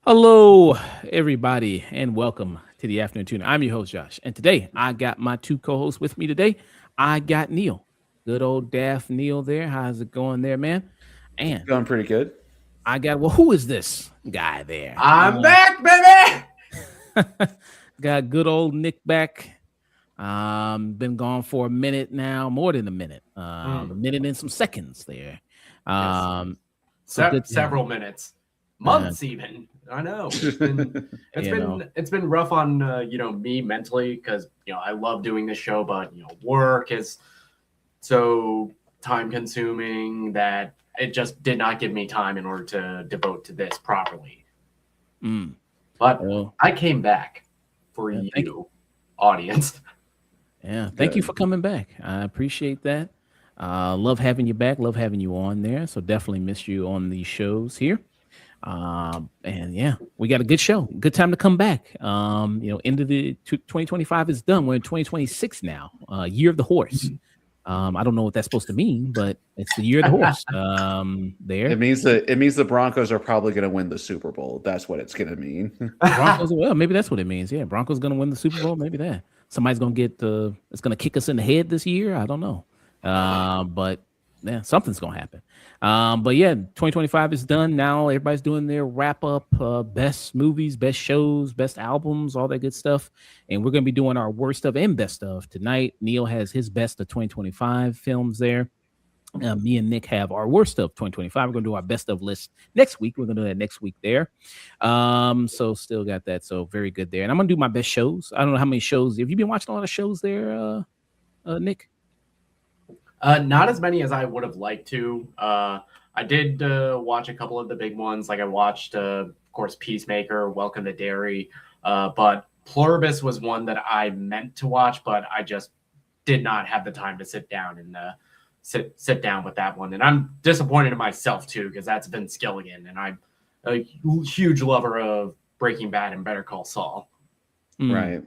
Hello, everybody, and welcome to the Afternoon Tune. I'm your host, Josh, and today I got my two co-hosts with me today. I got Neil, good old Daff Neil there. How's it going there, man? And Going pretty good. I got, well, who is this guy there? I'm back, baby. Got good old Nick back. Been gone for a minute now, more than a minute. A minute and some seconds there. Several minutes, months even. I know it's been rough on me mentally because I love doing this show, but work is so time consuming that it just did not give me time in order to devote to this properly. But I came back for you, audience. Yeah, thank you for coming back. I appreciate that. Love having you back. Love having you on there. So definitely miss you on these shows here. And yeah, we got a good show. Good time to come back. End of the 2025 is done. We're in 2026 now. Year of the horse. I don't know what that's supposed to mean, but it's the year of the horse. There. It means the Broncos are probably going to win the Super Bowl. That's what it's going to mean. Broncos, well, maybe that's what it means. Yeah, Broncos going to win the Super Bowl. Maybe that. Somebody's going to get it's going to kick us in the head this year. I don't know. But yeah, something's going to happen. But yeah, 2025 is done now. Everybody's doing their wrap up, best movies, best shows, best albums, all that good stuff. And we're going to be doing our worst of and best of tonight. Neil has his best of 2025 films there. Me and Nick have our worst of 2025. We're going to do our best of list next week. We're going to do that next week there. So still got that. So very good there. And I'm going to do my best shows. I don't know how many shows. Have you been watching a lot of shows there, Nick? Not as many as I would have liked to. I did watch a couple of the big ones. Like I watched, of course, Peacemaker, Welcome to Derry. But Pluribus was one that I meant to watch, but I just did not have the time to sit down and sit down with that one. And I'm disappointed in myself, too, because that's Vince Gilligan. And I'm a huge lover of Breaking Bad and Better Call Saul. Right.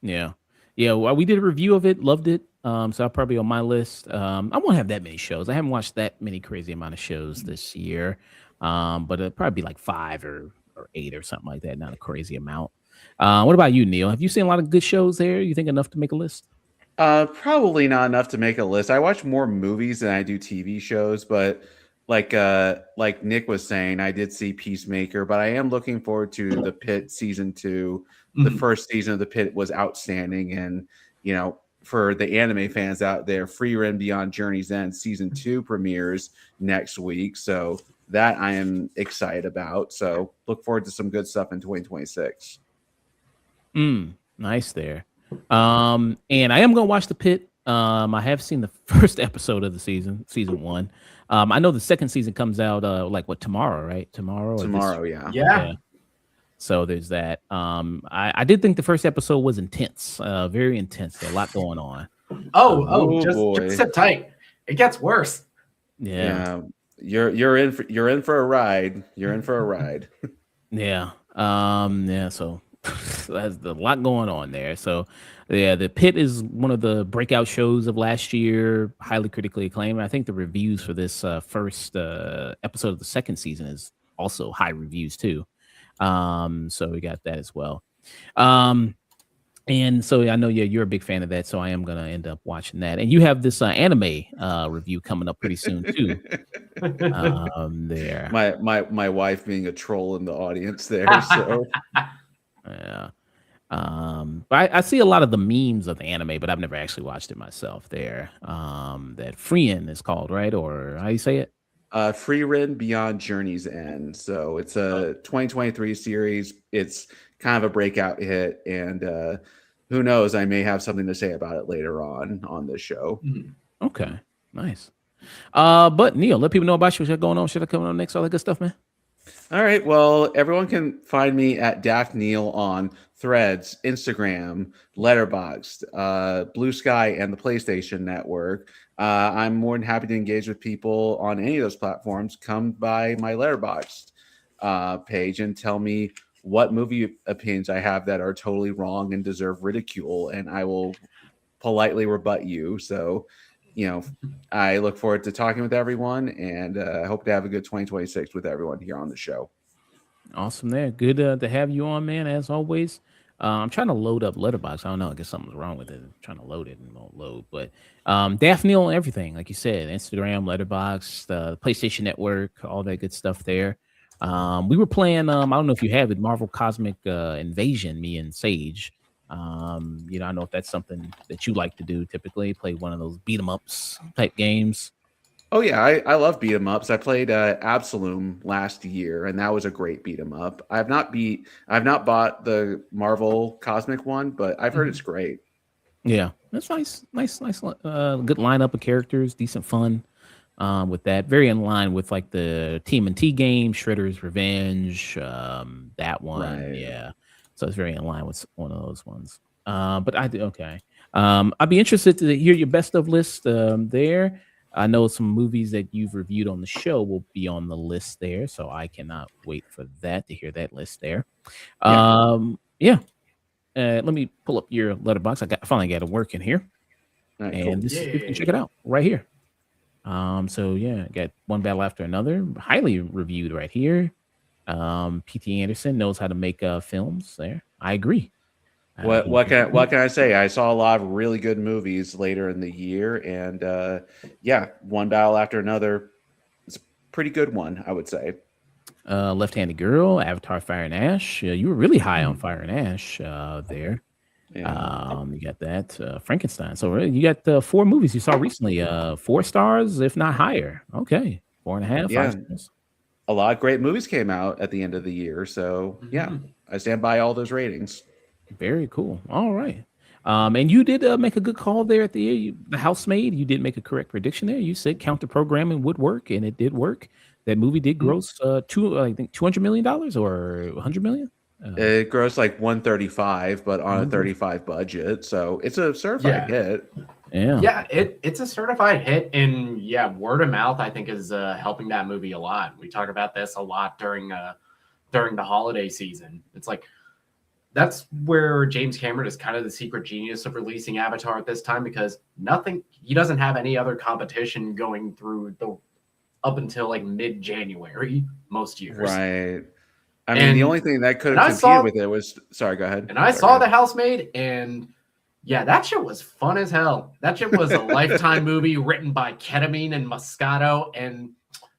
Yeah. Yeah. Well, we did a review of it. Loved it. So I'll probably on my list. I won't have that many shows. I haven't watched that many crazy amount of shows this year. But it'll probably be like 5 or 8 or something like that. Not a crazy amount. What about you, Neil? Have you seen a lot of good shows there? You think enough to make a list? Probably not enough to make a list. I watch more movies than I do TV shows, but like Nick was saying, I did see Peacemaker, but I am looking forward to The Pit season 2. The first season of The Pit was outstanding, and for the anime fans out there, Frieren Beyond Journey's End season 2 premieres next week. So that I am excited about. So look forward to some good stuff in 2026. Nice there. And I am going to watch The Pit. I have seen the first episode of the season 1. I know the second season comes out tomorrow, right? Tomorrow, yeah. So there's that. I did think the first episode was intense, very intense. A lot going on. Just sit tight. It gets worse. Yeah. You're in for a ride. You're in for a ride. Yeah. So there's a lot going on there. So yeah, The Pit is one of the breakout shows of last year, highly critically acclaimed. I think the reviews for this first episode of the second season is also high reviews too. So we got that as well. And so I know you're a big fan of that, so I am gonna end up watching that. And you have this anime review coming up pretty soon too. There, my wife being a troll in the audience there. So yeah. But I see a lot of the memes of the anime, but I've never actually watched it myself. There, that Frieren is called, right? Or how you say it? Frieren Beyond Journey's End. So it's a 2023 series. It's kind of a breakout hit, and who knows? I may have something to say about it later on this show. Okay, nice. But Neil, let people know about you. What's going on? Should I come on next? All that good stuff, man. All right. Well, everyone can find me at Daft Neil on Threads, Instagram, Letterboxd, Blue Sky, and the PlayStation Network. I'm more than happy to engage with people on any of those platforms. Come by my Letterboxd page and tell me what movie opinions I have that are totally wrong and deserve ridicule, and I will politely rebut you. So, I look forward to talking with everyone, and I hope to have a good 2026 with everyone here on the show. Awesome there. Good to have you on, man, as always. I'm trying to load up Letterbox. I don't know. I guess something's wrong with it. I'm trying to load it and it won't load. But Daphne on everything, like you said, Instagram, Letterbox, the PlayStation Network, all that good stuff there. We were playing, I don't know if you have it, Marvel Cosmic Invasion, me and Sage. I don't know if that's something that you like to do typically, play one of those beat 'em ups type games. Oh yeah, I love beat 'em ups. I played Absolom last year, and that was a great beat 'em up. I've not bought the Marvel Cosmic one, but I've heard it's great. Yeah, that's nice, good lineup of characters, decent fun. With that, very in line with like the TMNT game, Shredder's Revenge, that one, Right. yeah. So it's very in line with one of those ones. But I do okay. I'd be interested to hear your best of list there. I know some movies that you've reviewed on the show will be on the list there, so I cannot wait for that to hear that list there. Yeah. Let me pull up your letterbox. I finally got it working here, All right, and cool. this you can check it out right here. So yeah, got One Battle After Another, highly reviewed right here. P.T. Anderson knows how to make films there. I agree. What can I say? I saw a lot of really good movies later in the year, and One Battle After Another is a pretty good one, I would say. Left-Handed Girl, Avatar, Fire and Ash. You were really high on Fire and Ash there. Yeah. You got that Frankenstein. So you got 4 movies you saw recently. 4 stars, if not higher. Okay, 4.5, Yeah. 5 stars. A lot of great movies came out at the end of the year, so yeah, I stand by all those ratings. Very cool. All right. And you did make a good call there at the end. The Housemaid. You did make a correct prediction there. You said counter programming would work, and it did work. That movie did gross I think $200 million or 100 million. It grossed like 135, but on a 35 budget, so it's a certified hit. Yeah, it's a certified hit, and word of mouth I think is helping that movie a lot. We talk about this a lot during the holiday season. It's like that's where James Cameron is kind of the secret genius of releasing Avatar at this time, because he doesn't have any other competition going through up until like mid-January most years. Right. I mean, the only thing that could have competed with it was sorry, go ahead. And I saw The Housemaid, and that shit was fun as hell. That shit was a Lifetime movie written by Ketamine and Moscato, and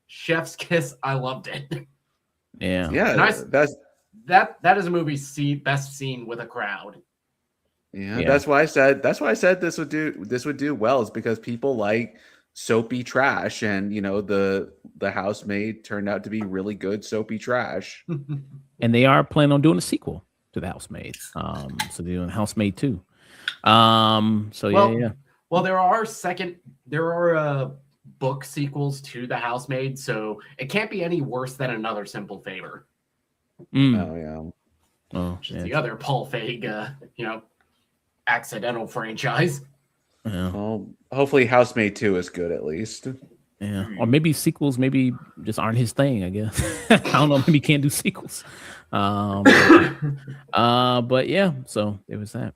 chef's kiss. I loved it. Yeah. That is a movie best seen with a crowd. Yeah, that's why I said this would do well, is because people like soapy trash, and the Housemaid turned out to be really good soapy trash. And they are planning on doing a sequel to The Housemaid. So they're doing Housemaid 2. Well, there are book sequels to The Housemaid, so it can't be any worse than Another Simple Favor. Oh yeah. Which is the other Paul Feig, accidental franchise. Yeah. Well, hopefully Housemaid 2 is good at least. Yeah. Or maybe sequels maybe just aren't his thing, I guess. I don't know, maybe he can't do sequels. But yeah, so it was that.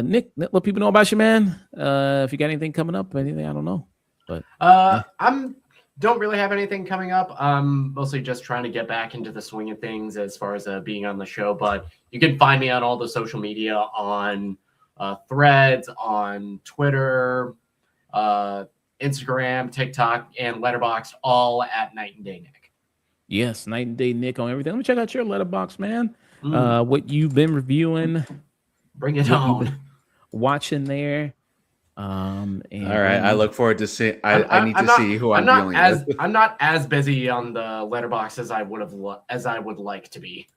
Nick, let people know about you, man. If you got anything coming up, anything, I don't know. But I'm don't really have anything coming up. I'm mostly just trying to get back into the swing of things as far as being on the show. But you can find me on all the social media, on Threads, on Twitter, Instagram, TikTok, and Letterboxd, all at Night and Day Nick. Yes, Night and Day Nick on everything. Let me check out your Letterboxd, man. What you've been reviewing. Bring it on. Watching there. All right, I look forward to seeing. I need to see who I'm dealing with. I'm not as busy on the Letterboxd as I like to be.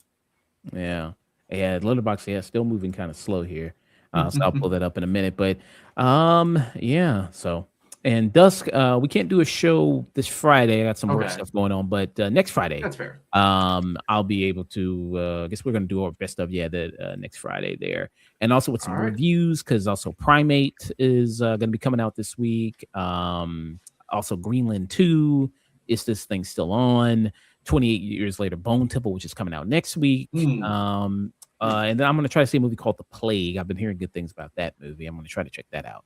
Yeah, Letterboxd, still moving kind of slow here. So I'll pull that up in a minute. But so And Dusk, we can't do a show this Friday. I got some work Okay. stuff going on, but next Friday, That's fair. I'll be able to. I guess we're gonna do our best of the next Friday there, and also with some All right. reviews because also Primate is gonna be coming out this week. Also Greenland 2. Is this thing still on? 28 Years Later, Bone Temple, which is coming out next week. And then I'm going to try to see a movie called The Plague. I've been hearing good things about that movie. I'm going to try to check that out.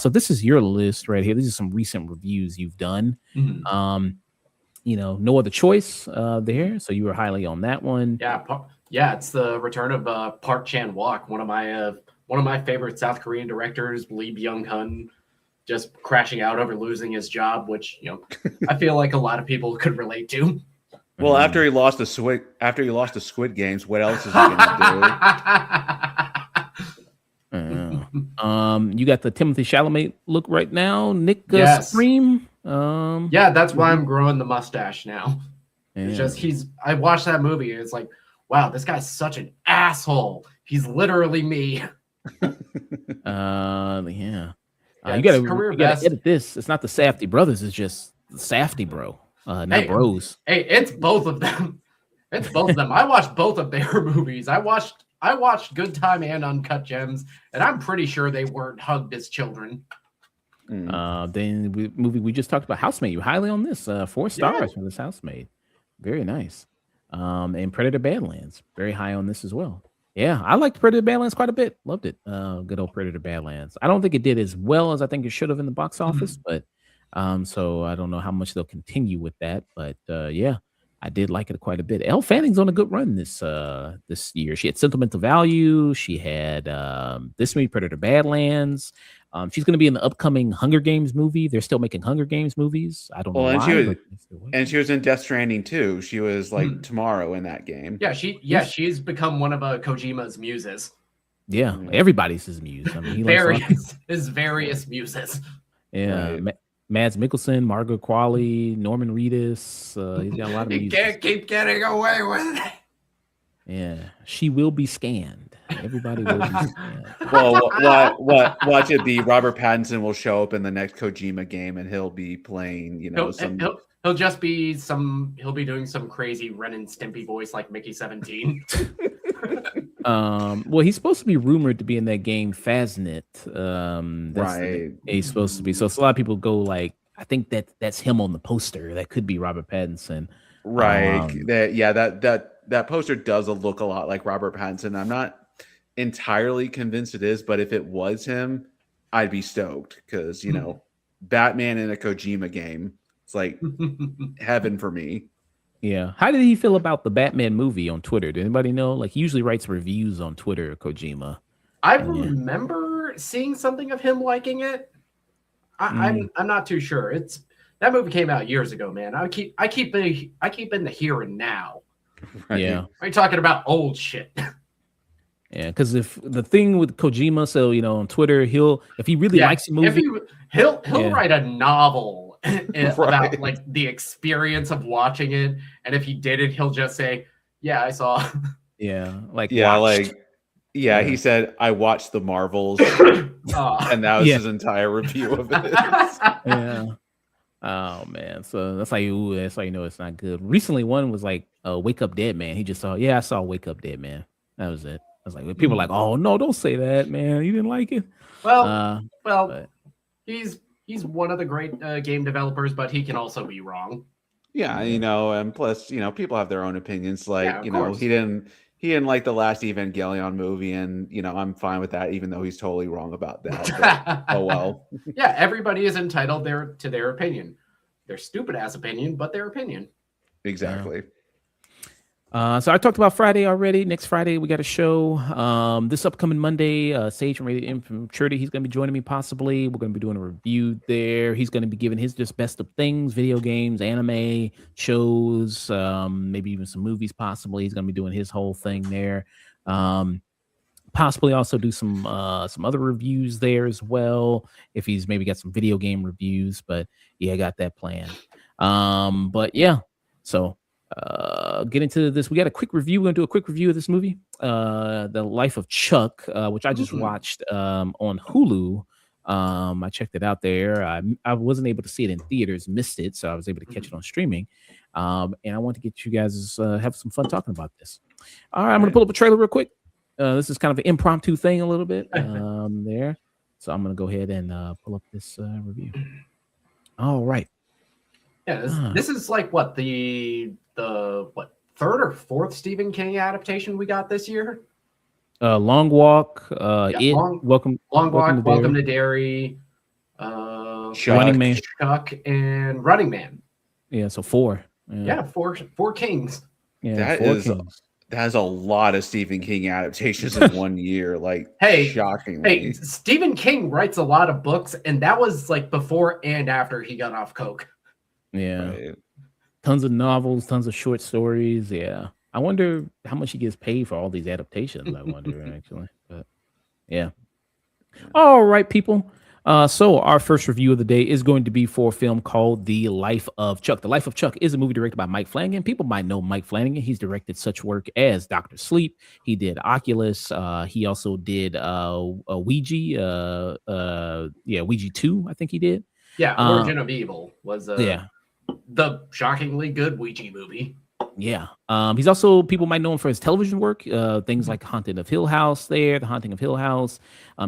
So this is your list right here. These are some recent reviews you've done. No Other Choice there. So you were highly on that one. Yeah, it's the return of Park Chan-wook, one of my favorite South Korean directors, Lee Byung-hun, just crashing out over losing his job, which I feel like a lot of people could relate to. Well, after he lost the Squid Games, what else is he gonna do? You got the Timothy Chalamet look right now, Nick Yes. Scream. Yeah, that's why I'm growing the mustache now. It's Yeah. just I watched that movie and it's like, wow, this guy's such an asshole. He's literally me. Yeah. Yeah, You gotta career best. edit this. It's not the Safdie brothers. It's just the Safdie bro, not Hey. bros. Hey, it's both of them. It's both of them. I watched both of their movies. I watched Good Time and Uncut Gems, and I'm pretty sure they weren't hugged as children. Then movie we just talked about, Housemaid. You highly on this. 4 stars for this Housemaid. Very nice. And Predator Badlands. Very high on this as well. Yeah, I liked Predator Badlands quite a bit. Loved it. Good old Predator Badlands. I don't think it did as well as I think it should have in the box office, but so I don't know how much they'll continue with that. But yeah, I did like it quite a bit. Elle Fanning's on a good run this year. She had Sentimental Value. She had this movie, Predator Badlands. She's going to be in the upcoming Hunger Games movie. They're still making Hunger Games movies. I don't know and why. she was in Death Stranding too. She was like Tomorrow in that game. Yeah, she's become one of Kojima's muses. Yeah, everybody's his muse. I mean, he likes his various muses. Yeah, right. Mads Mikkelsen, Margot Qualley, Norman Reedus. He's got a lot of You can't keep getting away with it. Yeah, she will be scanned. Everybody will be scanned. Well, watch it be Robert Pattinson will show up in the next Kojima game and he'll be playing, he'll be doing some crazy Ren and Stimpy voice like Mickey 17. Well, he's supposed to be rumored to be in that game Phasnet. Right. He's supposed to be. So a lot of people go like, I think that's him on the poster. That could be Robert Pattinson. Right. That poster does look a lot like Robert Pattinson. I'm not entirely convinced it is, but if it was him, I'd be stoked because Batman in a Kojima game, it's like heaven for me. Yeah. How did he feel about the Batman movie on Twitter? Did anybody know? Like, he usually writes reviews on Twitter, Kojima. I remember seeing something of him liking it. I'm not too sure. That movie came out years ago, man. I keep in the here and now. Right. Yeah. Are you talking about old shit? Yeah, because if the thing with Kojima, so on Twitter, if he really likes the movie, he'll write a novel about like the experience of watching it, and if he did it, he'll just say, "Yeah, I saw." Yeah, he said, "I watched the Marvels," and that was his entire review of it. Yeah. Oh man, so that's how you know it's not good. Recently, one was like Wake Up Dead Man. He just saw, I saw Wake Up Dead Man. That was it. I was like, people are like, oh no, don't say that, man. You didn't like it. But he's one of the great game developers, but he can also be wrong. Yeah, and plus, people have their own opinions. Like, course. he didn't like the last Evangelion movie, and I'm fine with that, even though he's totally wrong about that. But, oh well. Yeah, everybody is entitled to their opinion. Their stupid ass opinion, but their opinion. Exactly. So I talked about Friday already. Next Friday we got a show. This upcoming Monday, Sage from Radio Immaturity, he's going to be joining me possibly. We're going to be doing a review there. He's going to be giving his just best of things, video games, anime, shows, maybe even some movies possibly. He's going to be doing his whole thing there. Possibly also do some other reviews there as well, if he's maybe got some video game reviews. But yeah, I got that planned. But yeah, so get into this. We got a quick review. We're gonna do a quick review of this movie, The Life of Chuck, which I just watched on Hulu. I checked it out there. I wasn't able to see it in theaters, missed it, so I was able to catch it on streaming. And I want to get you guys have some fun talking about this. All right, I'm gonna pull up a trailer real quick. This is kind of an impromptu thing a little bit there. So I'm gonna go ahead and pull up this review. All right. Yeah, this is like what the third or fourth Stephen King adaptation we got this year. Long Walk, Welcome to Derry, Running Man, Chuck, and Running Man. Yeah, so 4. Yeah, four Kings. Yeah, that is a lot of Stephen King adaptations in 1 year. Like, shockingly. Hey, Stephen King writes a lot of books, and that was like before and after he got off coke. Yeah, right. Tons of novels, tons of short stories. Yeah, I wonder how much he gets paid for all these adaptations. I wonder actually, but yeah. All right, people. So our first review of the day is going to be for a film called The Life of Chuck. The Life of Chuck is a movie directed by Mike Flanagan. People might know Mike Flanagan. He's directed such work as Dr. Sleep. He did Oculus. He also did Ouija. Ouija 2, I think he did. Yeah, Origin of Evil was the shockingly good Ouija movie. Yeah. He's also, people might know him for his television work, things like Haunting of Hill House The Haunting of Hill House.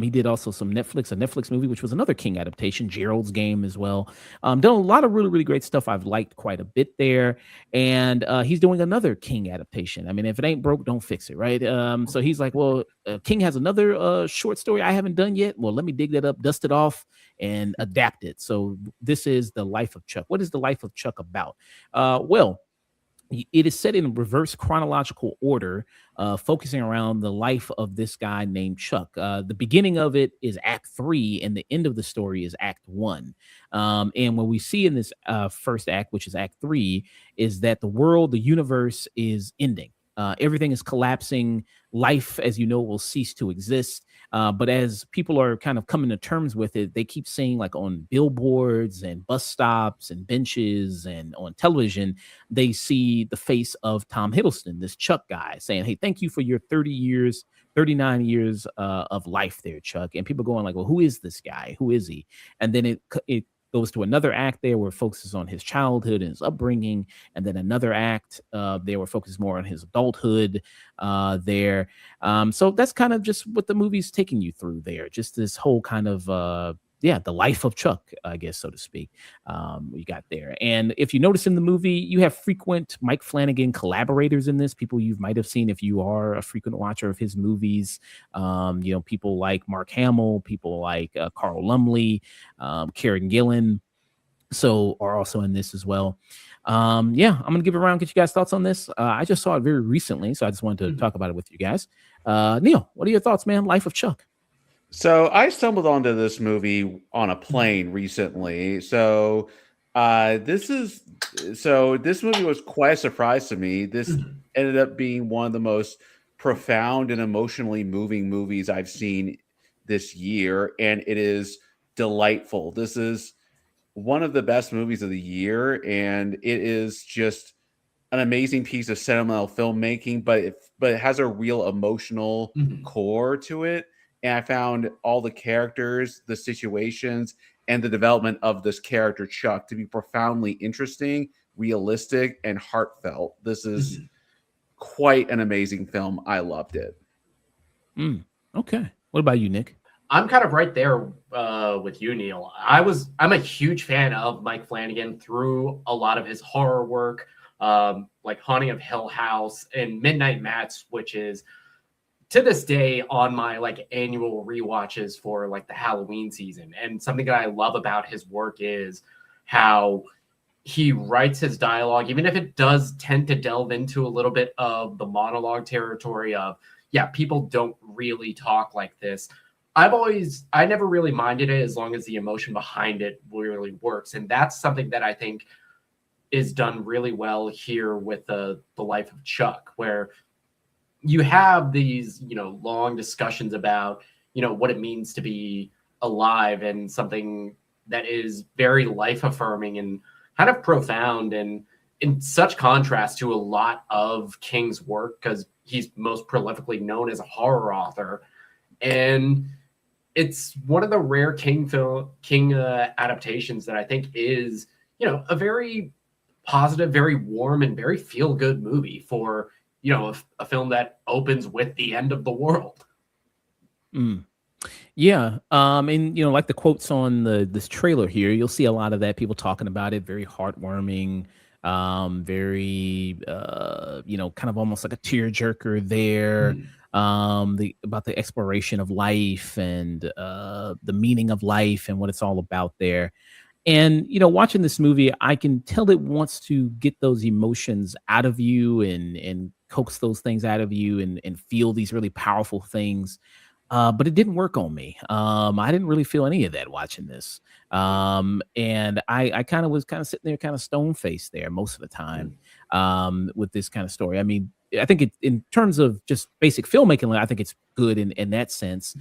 He did also a Netflix movie, which was another King adaptation, Gerald's Game as well. Done a lot of really, really great stuff. I've liked quite a bit there. And he's doing another King adaptation. I mean, if it ain't broke, don't fix it, right? So he's like, well, King has another short story I haven't done yet. Well, let me dig that up, dust it off, and adapt it. So this is The Life of Chuck. What is The Life of Chuck about? Well, it is set in reverse chronological order, focusing around the life of this guy named Chuck. The beginning of it is Act 3, and the end of the story is Act 1. And what we see in this first act, which is Act 3, is that the world, the universe is ending. Everything is collapsing. Life, as you know, will cease to exist. But as people are kind of coming to terms with it, they keep seeing, like, on billboards and bus stops and benches and on television, they see the face of Tom Hiddleston, this Chuck guy, saying, hey, thank you for your 39 years of life there, Chuck. And people going like, well, who is this guy? Who is he? And then it goes to another act there where it focuses on his childhood and his upbringing, and then another act there where it focuses more on his adulthood there. So that's kind of just what the movie's taking you through there. Just this whole kind of the life of Chuck, I guess, so to speak, we got there. And if you notice in the movie, you have frequent Mike Flanagan collaborators in this, people you might have seen if you are a frequent watcher of his movies. People like Mark Hamill, people like Carl Lumbly, Karen Gillan, so are also in this as well. I'm gonna give it around, get you guys thoughts on this. I just saw it very recently, so I just wanted to talk about it with you guys. Neil, what are your thoughts, man? Life of Chuck. So I stumbled onto this movie on a plane recently. So this movie was quite a surprise to me. This ended up being one of the most profound and emotionally moving movies I've seen this year, and it is delightful. This is one of the best movies of the year, and it is just an amazing piece of sentimental filmmaking, but it has a real emotional core to it. And I found all the characters, the situations, and the development of this character, Chuck, to be profoundly interesting, realistic, and heartfelt. This is quite an amazing film. I loved it. Okay. What about you, Nick? I'm kind of right there with you, Neil. I'm a huge fan of Mike Flanagan through a lot of his horror work, like Haunting of Hill House and Midnight Mass, which is to this day on my like annual rewatches for like the Halloween season. And something that I love about his work is how he writes his dialogue, even if it does tend to delve into a little bit of the monologue territory of, people don't really talk like this. I never really minded it as long as the emotion behind it really works. And that's something that I think is done really well here with the Life of Chuck, where you have these, long discussions about, what it means to be alive, and something that is very life affirming and kind of profound, and in such contrast to a lot of King's work, because he's most prolifically known as a horror author. And it's one of the rare King adaptations that I think is, a very positive, very warm, and very feel good movie for, a film that opens with the end of the world. Mm. Yeah, and like the quotes on this trailer here, you'll see a lot of that. People talking about it, very heartwarming, very kind of almost like a tearjerker there. Mhm. About the exploration of life and the meaning of life and what it's all about there. And watching this movie, I can tell it wants to get those emotions out of you and coax those things out of you and feel these really powerful things. But it didn't work on me. I didn't really feel any of that watching this. And I kind of was kind of sitting there, kind of stone faced there most of the time with this kind of story. I mean, I think in terms of just basic filmmaking, I think it's good in that sense.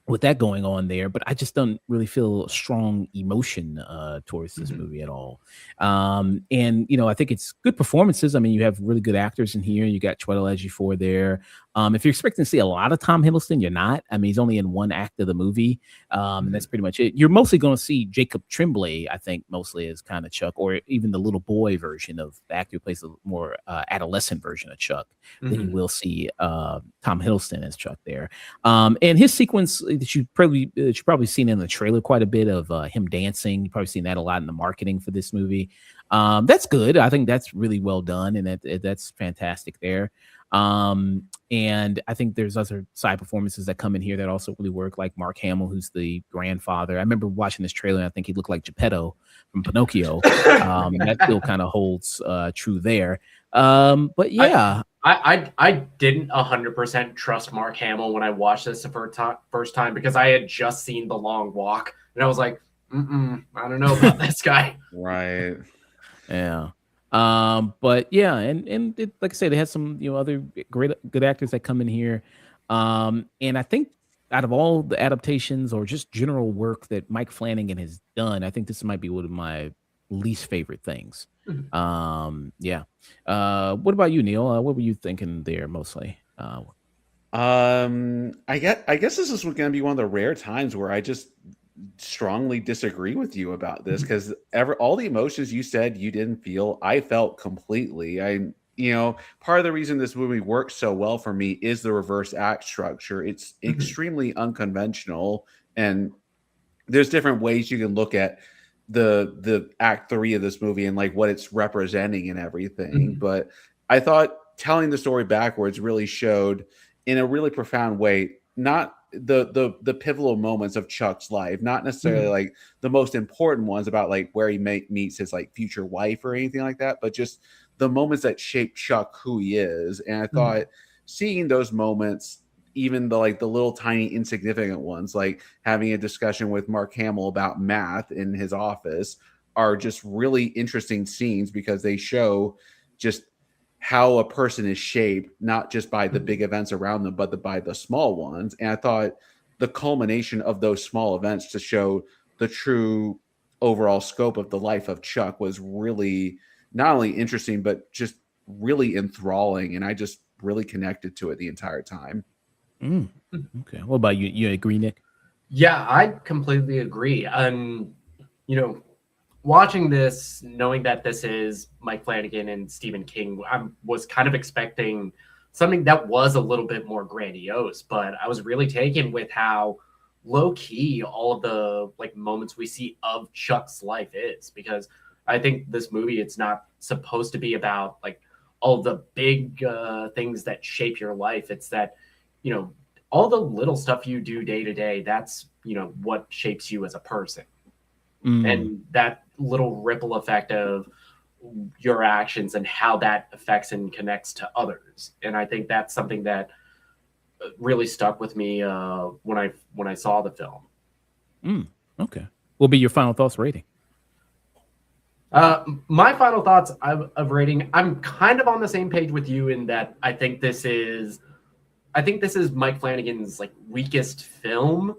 With that going on there, but I just don't really feel strong emotion towards this movie at all. And I think it's good performances. I mean, you have really good actors in here. You got Chiwetel Ejiofor there. If you're expecting to see a lot of Tom Hiddleston, you're not. I mean, he's only in one act of the movie, and that's pretty much it. You're mostly going to see Jacob Tremblay, I think, mostly as kind of Chuck, or even the little boy version of the actor who plays the more adolescent version of Chuck. Then you will see Tom Hiddleston as Chuck there. And his sequence that you've probably seen in the trailer quite a bit of him dancing. You've probably seen that a lot in the marketing for this movie. That's good. I think that's really well done, and that's fantastic there. And I think there's other side performances that come in here that also really work, like Mark Hamill, who's the grandfather. I remember watching this trailer, and I think he looked like Geppetto from Pinocchio. That still kind of holds true there. But yeah. I didn't 100% trust Mark Hamill when I watched this the first time because I had just seen The Long Walk, and I was like, I don't know about this guy. Right. Yeah. But yeah, and it, like I said, it has some other good actors that come in here. And I think out of all the adaptations or just general work that Mike Flanagan has done, I think this might be one of my least favorite things. Yeah. What about you, Neil? What were you thinking there mostly? I guess this is going to be one of the rare times where I just strongly disagree with you about this, because all the emotions you said you didn't feel, I felt completely. Part of the reason this movie works so well for me is the reverse act structure. It's extremely unconventional, and there's different ways you can look at the act 3 of this movie and like what it's representing and everything. But I thought telling the story backwards really showed in a really profound way, not the pivotal moments of Chuck's life, not necessarily like the most important ones about like where he meets his like future wife or anything like that, but just the moments that shape Chuck who he is. And I thought seeing those moments, even the little tiny insignificant ones, like having a discussion with Mark Hamill about math in his office, are just really interesting scenes because they show just how a person is shaped, not just by the big events around them, but by the small ones. And I thought the culmination of those small events to show the true overall scope of the life of Chuck was really not only interesting, but just really enthralling. And I just really connected to it the entire time. Okay. What about you? You agree, Nick? Yeah, I completely agree. Watching this, knowing that this is Mike Flanagan and Stephen King, I was kind of expecting something that was a little bit more grandiose, but I was really taken with how low key all of the like moments we see of Chuck's life is, because I think this movie, it's not supposed to be about like all the big things that shape your life. It's that, all the little stuff you do day to day, that's, what shapes you as a person. And that little ripple effect of your actions and how that affects and connects to others. And I think that's something that really stuck with me when I saw the film. Okay. What will be your final thoughts rating? My final thoughts of rating, I'm kind of on the same page with you in that I think this is Mike Flanagan's like weakest film,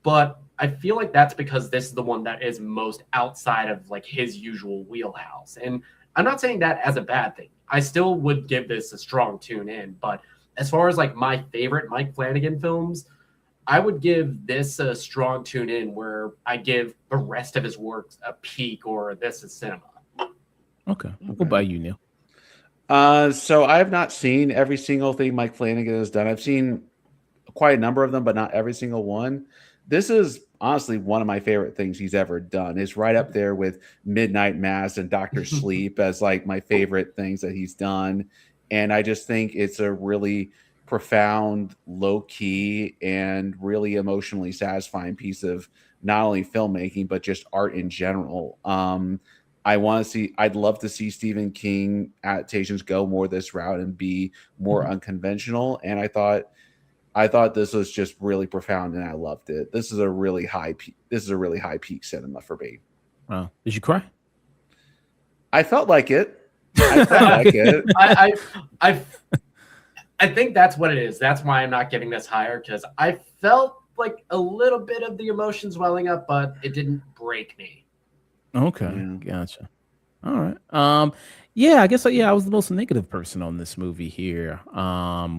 but I feel like that's because this is the one that is most outside of like his usual wheelhouse. And I'm not saying that as a bad thing. I still would give this a strong tune in, but as far as like my favorite Mike Flanagan films, I would give this a strong tune in where I give the rest of his work a peak or this is cinema. Okay. What about you, Neil? So I have not seen every single thing Mike Flanagan has done. I've seen quite a number of them, but not every single one. This is honestly one of my favorite things he's ever done. It's right up there with Midnight Mass and Doctor Sleep as like my favorite things that he's done. And I just think it's a really profound, low key, and really emotionally satisfying piece of not only filmmaking, but just art in general. I'd love to see Stephen King adaptations go more this route and be more unconventional. And I thought this was just really profound, and I loved it. This is a really high peak cinema for me. Wow. Did you cry? I felt like it. I felt like it. I think that's what it is. That's why I'm not giving this higher, because I felt like a little bit of the emotions welling up, but it didn't break me. Okay, Yeah. gotcha. All right. Yeah, I guess I was the most negative person on this movie here.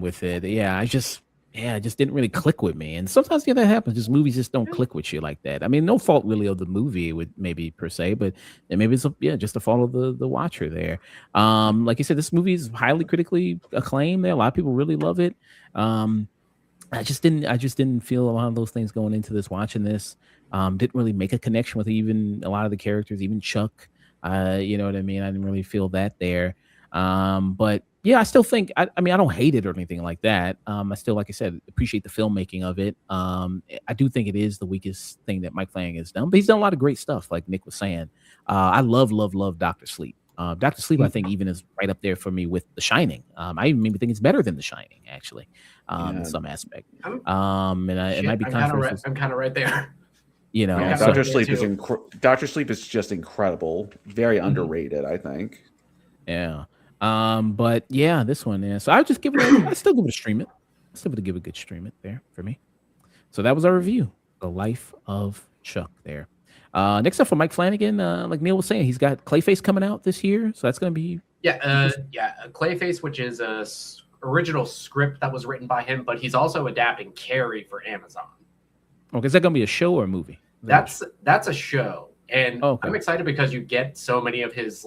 With it, I just didn't really click with me. And sometimes that happens. Just movies just don't click with you like that. I mean, no fault really of the movie with maybe per se, but maybe it's just a fault of the watcher there. Like you said, this movie is highly critically acclaimed. There, a lot of people really love it. I just didn't feel a lot of those things going into this. Watching this, didn't really make a connection with even a lot of the characters, even Chuck. You know what I mean? I didn't really feel that there. But yeah, I still think I mean I don't hate it or anything like that. I still, like I said, appreciate the filmmaking of it. I do think it is the weakest thing that Mike Flanagan has done, but he's done a lot of great stuff, like Nick was saying. I love Dr. Sleep. Dr. Sleep, I think, even is right up there for me with The Shining. I even maybe think it's better than The Shining, actually, in some aspect. And it might be controversial. I'm kind of right there. You know, Yeah, Dr. Sleep is Dr. Sleep is just incredible. Very underrated, I think. Yeah. But yeah, this one is. So I just give it. I still give it a stream it. I still give it a good stream it there for me. So that was our review, The Life of Chuck. There. Next up for Mike Flanagan, like Neil was saying, he's got Clayface coming out this year, so that's going to be Clayface, which is a original script that was written by him, but he's also adapting Carrie for Amazon. Okay, is that going to be a show or a movie? That's a show, and I'm excited because you get so many of his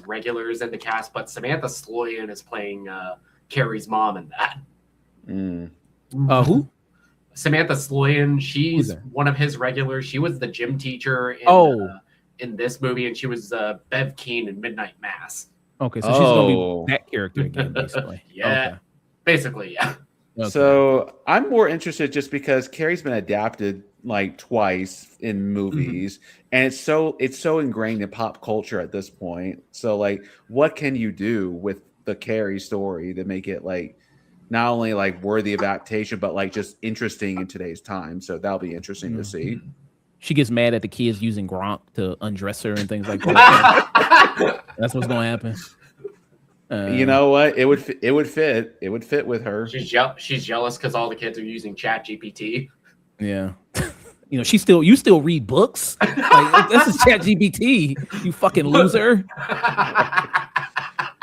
regulars in the cast, but Samantha Sloyan is playing Carrie's mom in that. Who? Samantha Sloyan. She's one of his regulars. She was the gym teacher in this movie, and she was Bev Keane in Midnight Mass. Okay, so she's going to be that character again, basically. Basically, yeah. Okay. So I'm more interested just because Carrie's been adapted like twice in movies, and it's so ingrained in pop culture at this point. So like, what can you do with the Carrie story to make it like not only like worthy of adaptation, but like just interesting in today's time? So that'll be interesting to see. She gets mad at the kids using Gronk to undress her and things like that. That's what's going to happen. You know what? It would fit. It would fit with her. She's jealous because all the kids are using ChatGPT. Yeah. You know, you still read books? Like, this is ChatGPT, you fucking loser.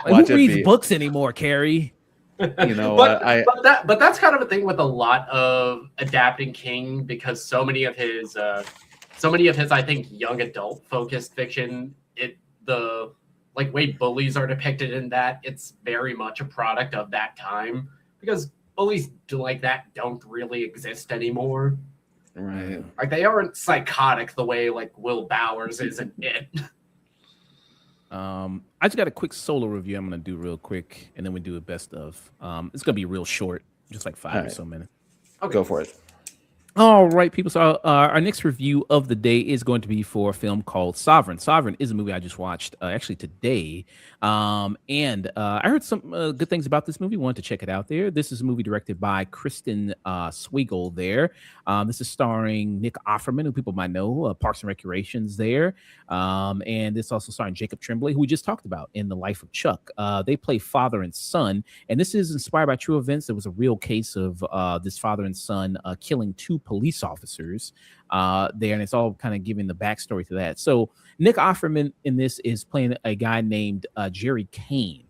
Like, who reads books anymore, Carrie? You know, but that's kind of a thing with a lot of adapting King, because so many of his I think young adult focused fiction, the way bullies are depicted in that, it's very much a product of that time, because bullies like that don't really exist anymore. Right. Like, they aren't psychotic the way like Will Bowers is in it. I just got a quick solo review I'm gonna do real quick, and then we do a best of. It's gonna be real short, just like 5 or so minutes. Okay. Go for it. All right, people. So our next review of the day is going to be for a film called Sovereign. Sovereign is a movie I just watched actually today. And I heard some good things about this movie. Wanted to check it out there. This is a movie directed by Kristen Swiegel there. This is starring Nick Offerman, who people might know, Parks and Recreation's there. And this also starring Jacob Tremblay, who we just talked about in The Life of Chuck. They play father and son. And this is inspired by true events. There was a real case of this father and son killing 2 police officers there, and it's all kind of giving the backstory to that. So Nick Offerman in this is playing a guy named Jerry Kane.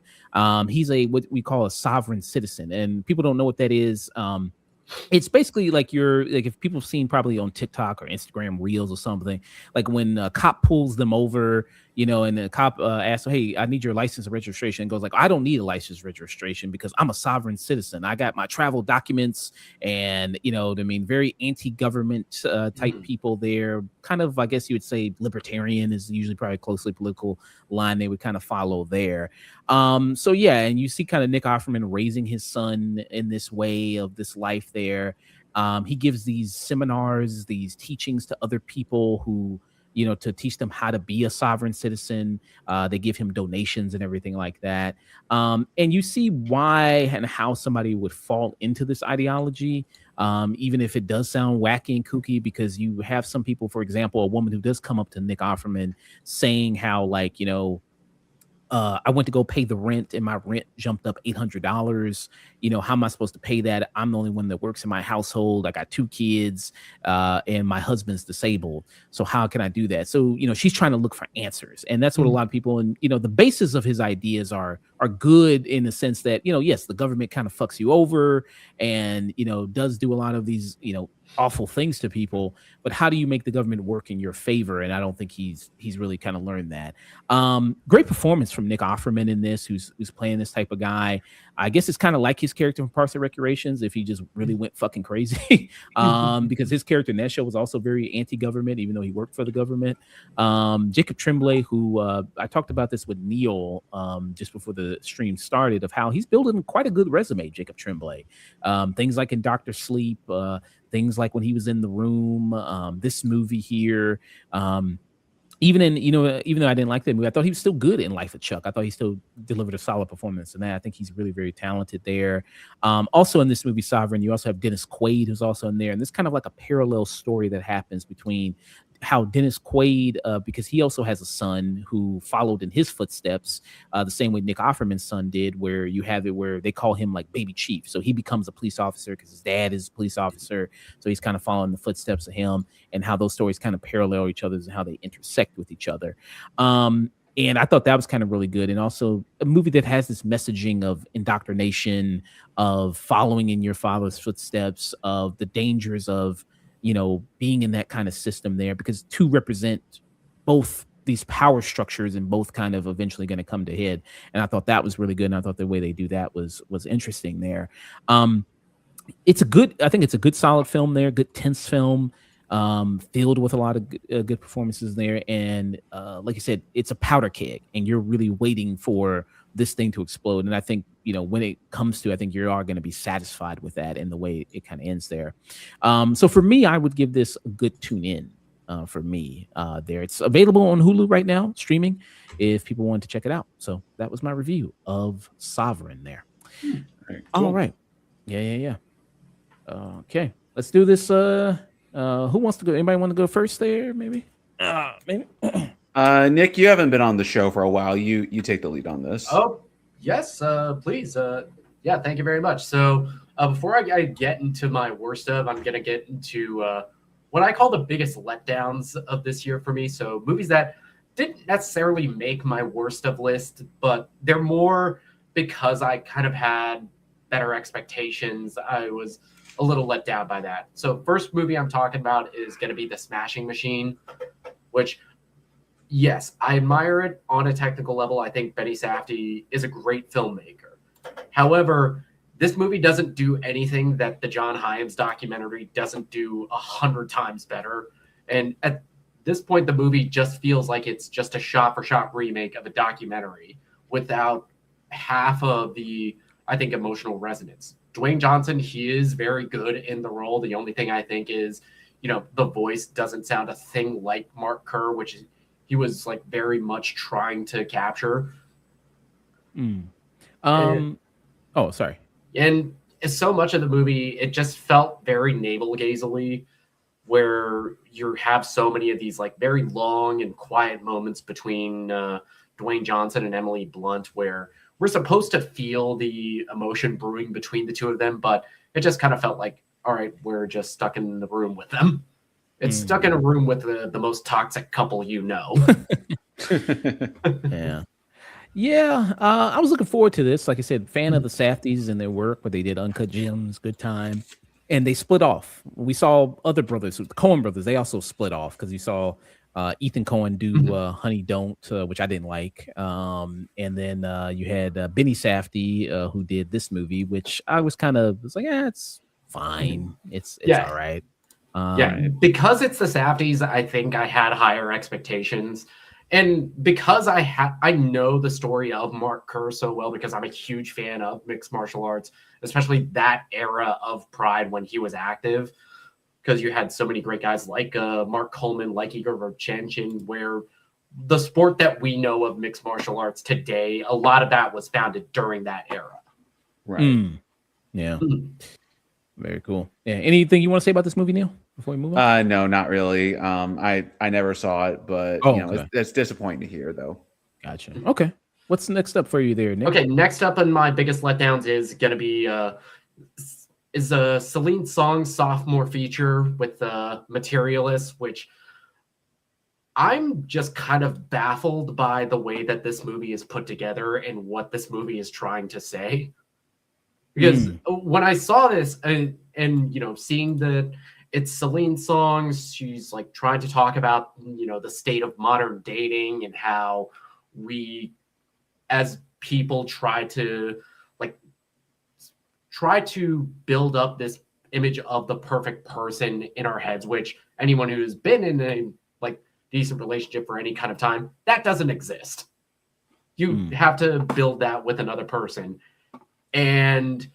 He's what we call a sovereign citizen, and people don't know what that is. It's basically like if people have seen probably on TikTok or Instagram Reels or something, like when a cop pulls them over, and the cop asks, "Hey, I need your license and registration," and goes like, "I don't need a license registration because I'm a sovereign citizen. I got my travel documents," and what I mean, very anti-government type people there. Kind of, I guess you would say, libertarian is usually probably closely political line they would kind of follow there. So yeah, and you see kind of Nick Offerman raising his son in this way of this life there. He gives these seminars, these teachings to other people who, to teach them how to be a sovereign citizen. They give him donations and everything like that. And you see why and how somebody would fall into this ideology, even if it does sound wacky and kooky, because you have some people, for example, a woman who does come up to Nick Offerman saying how, like, I went to go pay the rent and my rent jumped up $800. How am I supposed to pay that? I'm the only one that works in my household. I got 2 kids, and my husband's disabled. So how can I do that? So, she's trying to look for answers. And that's what a lot of people, and, the basis of his ideas are good in the sense that, yes, the government kind of fucks you over and, does do a lot of these, awful things to people, but how do you make the government work in your favor? And I don't think he's really kind of learned that. Great performance from Nick Offerman in this, who's playing this type of guy. I guess it's kind of like his character from Parks and Recreations if he just really went fucking crazy, because his character in that show was also very anti-government, even though he worked for the government. Jacob Tremblay, who I talked about this with Neil just before the stream started, of how he's building quite a good resume, Jacob Tremblay. Things like in Dr. Sleep, things like when he was in The Room, this movie here, even though I didn't like that movie, I thought he was still good in Life of Chuck. I thought he still delivered a solid performance in that. I think he's really very talented there. Also in this movie, Sovereign, you also have Dennis Quaid, who's also in there. And this kind of like a parallel story that happens between how Dennis Quaid, because he also has a son who followed in his footsteps, the same way Nick Offerman's son did, where you have it where they call him like Baby Chief. So he becomes a police officer because his dad is a police officer. So he's kind of following the footsteps of him, and how those stories kind of parallel each other and how they intersect with each other. And I thought that was kind of really good. And also a movie that has this messaging of indoctrination, of following in your father's footsteps, of the dangers of, being in that kind of system there, because 2 represent both these power structures and both kind of eventually going to come to head. And I thought that was really good. And I thought the way they do that was interesting there. I think it's a good solid film there, good tense film, filled with a lot of good performances there. And like you said, it's a powder keg and you're really waiting for this thing to explode. And I think, when it comes to, I think you are going to be satisfied with that and the way it kind of ends there. So for me, I would give this a good tune in for me there. It's available on Hulu right now, streaming, if people want to check it out. So that was my review of Sovereign there. All right. Yeah. Okay, let's do this. Who wants to go? Anybody want to go first there? Maybe. Nick, you haven't been on the show for a while. You take the lead on this. Oh, yes, please. Yeah, thank you very much. So before I get into my worst of, I'm going to get into what I call the biggest letdowns of this year for me. So movies that didn't necessarily make my worst of list, but they're more because I kind of had better expectations. I was a little let down by that. So first movie I'm talking about is going to be The Smashing Machine, which... yes, I admire it on a technical level. I think Benny Safdie is a great filmmaker. However, this movie doesn't do anything that the John Hyams documentary doesn't do 100 times better. And at this point, the movie just feels like it's just a shot-for-shot remake of a documentary without half of the, I think, emotional resonance. Dwayne Johnson, he is very good in the role. The only thing I think is, the voice doesn't sound a thing like Mark Kerr, which is he was like very much trying to capture. Sorry. And so much of the movie, it just felt very navel-gazingly, where you have so many of these like very long and quiet moments between Dwayne Johnson and Emily Blunt, where we're supposed to feel the emotion brewing between the two of them, but it just kind of felt like, all right, we're just stuck in the room with them. It's stuck in a room with the most toxic couple Yeah. I was looking forward to this. Like I said, fan of the Safdies and their work, where they did Uncut Gems, Good Time. and they split off. We saw other brothers, the Coen brothers. They also split off because you saw Ethan Coen do Honey Don't, which I didn't like. And then you had Benny Safdie, who did this movie, which I was like, yeah, it's fine. It's all right. Because it's the Safdies, I think I had higher expectations. And because I know the story of Mark Kerr so well, because I'm a huge fan of mixed martial arts, especially that era of Pride when he was active, because you had so many great guys like Mark Coleman, like Igor Verchenchin, where the sport that we know of mixed martial arts today, a lot of that was founded during that era. Right. Yeah. Very cool. Yeah. Anything you want to say about this movie, Neil, before we move on? No, not really. I never saw it, but it's disappointing to hear though. Gotcha. Okay. What's next up for you there, Nick? Okay, next up on my biggest letdowns is going to be Celine Song's sophomore feature with Materialist, which I'm just kind of baffled by the way that this movie is put together and what this movie is trying to say. Because when I saw this and seeing that it's Celine Song's, she's like trying to talk about, the state of modern dating and how we as people try to build up this image of the perfect person in our heads, which anyone who's been in a decent relationship for any kind of time, that doesn't exist. You have to build that with another person. And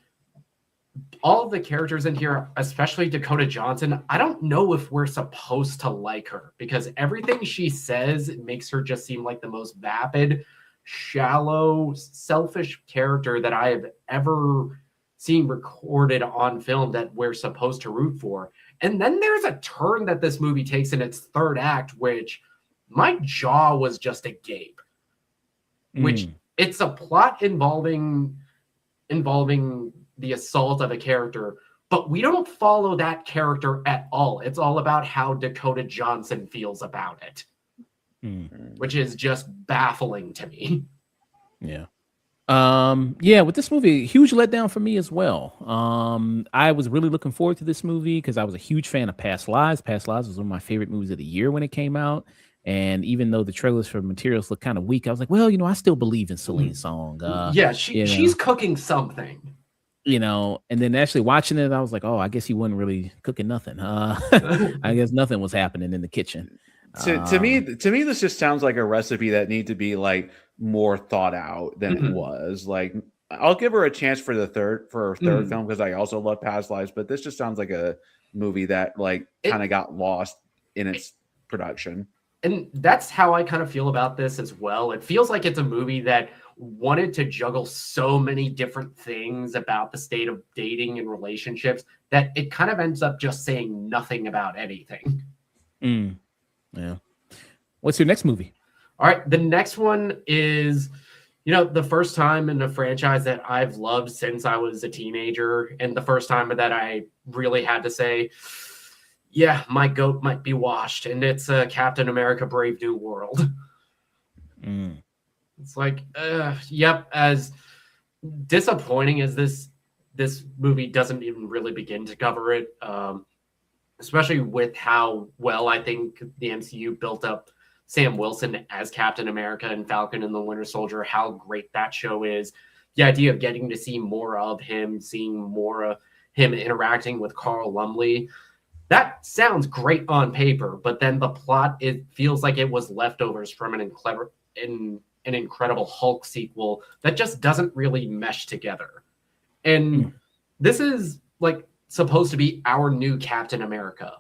all of the characters in here, especially Dakota Johnson, I don't know if we're supposed to like her, because everything she says makes her just seem like the most vapid, shallow, selfish character that I have ever seen recorded on film that we're supposed to root for. And then there's a turn that this movie takes in its third act, which my jaw was just agape. Which it's a plot involving the assault of a character, but we don't follow that character at all. It's all about how Dakota Johnson feels about it, which is just baffling to me. Yeah. With this movie, huge letdown for me as well. I was really looking forward to this movie because I was a huge fan of Past Lives. Past Lives was one of my favorite movies of the year when it came out. And even though the trailers for Materials look kind of weak, I was like, well, I still believe in Celine Song. She's cooking something. And then actually watching it, I was like, oh, I guess he wasn't really cooking nothing. I guess nothing was happening in the kitchen. To me, this just sounds like a recipe that needs to be like more thought out than it was. Like, I'll give her a chance for her third film because I also love Past Lives, but this just sounds like a movie that kind of got lost in its production. And that's how I kind of feel about this as well. It feels like it's a movie that wanted to juggle so many different things about the state of dating and relationships that it kind of ends up just saying nothing about anything. Yeah. What's your next movie? All right. The next one is, the first time in a franchise that I've loved since I was a teenager, and the first time that I really had to say, yeah, my goat might be washed, and it's Captain America: Brave New World. It's like, yep, as disappointing as this movie doesn't even really begin to cover it, especially with how well I think the MCU built up Sam Wilson as Captain America and Falcon and the Winter Soldier, how great that show is. The idea of getting to see more of him, seeing more of him interacting with Carl Lumbly, that sounds great on paper, but then the plot, it feels like it was leftovers from an Incredible Hulk sequel that just doesn't really mesh together. And this is supposed to be our new Captain America.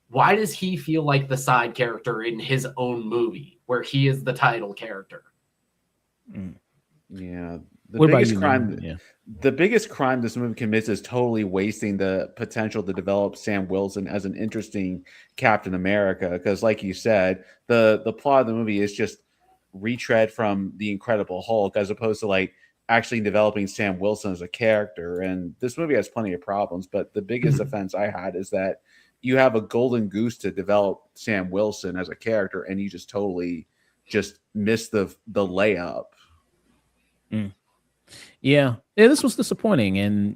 Why does he feel like the side character in his own movie where he is the title character? Yeah. The biggest crime this movie commits is totally wasting the potential to develop Sam Wilson as an interesting Captain America. Because like you said, the plot of the movie is just retread from the Incredible Hulk as opposed to actually developing Sam Wilson as a character. And this movie has plenty of problems, but the biggest offense I had is that you have a golden goose to develop Sam Wilson as a character, and you just totally just miss the layup. Yeah, this was disappointing, and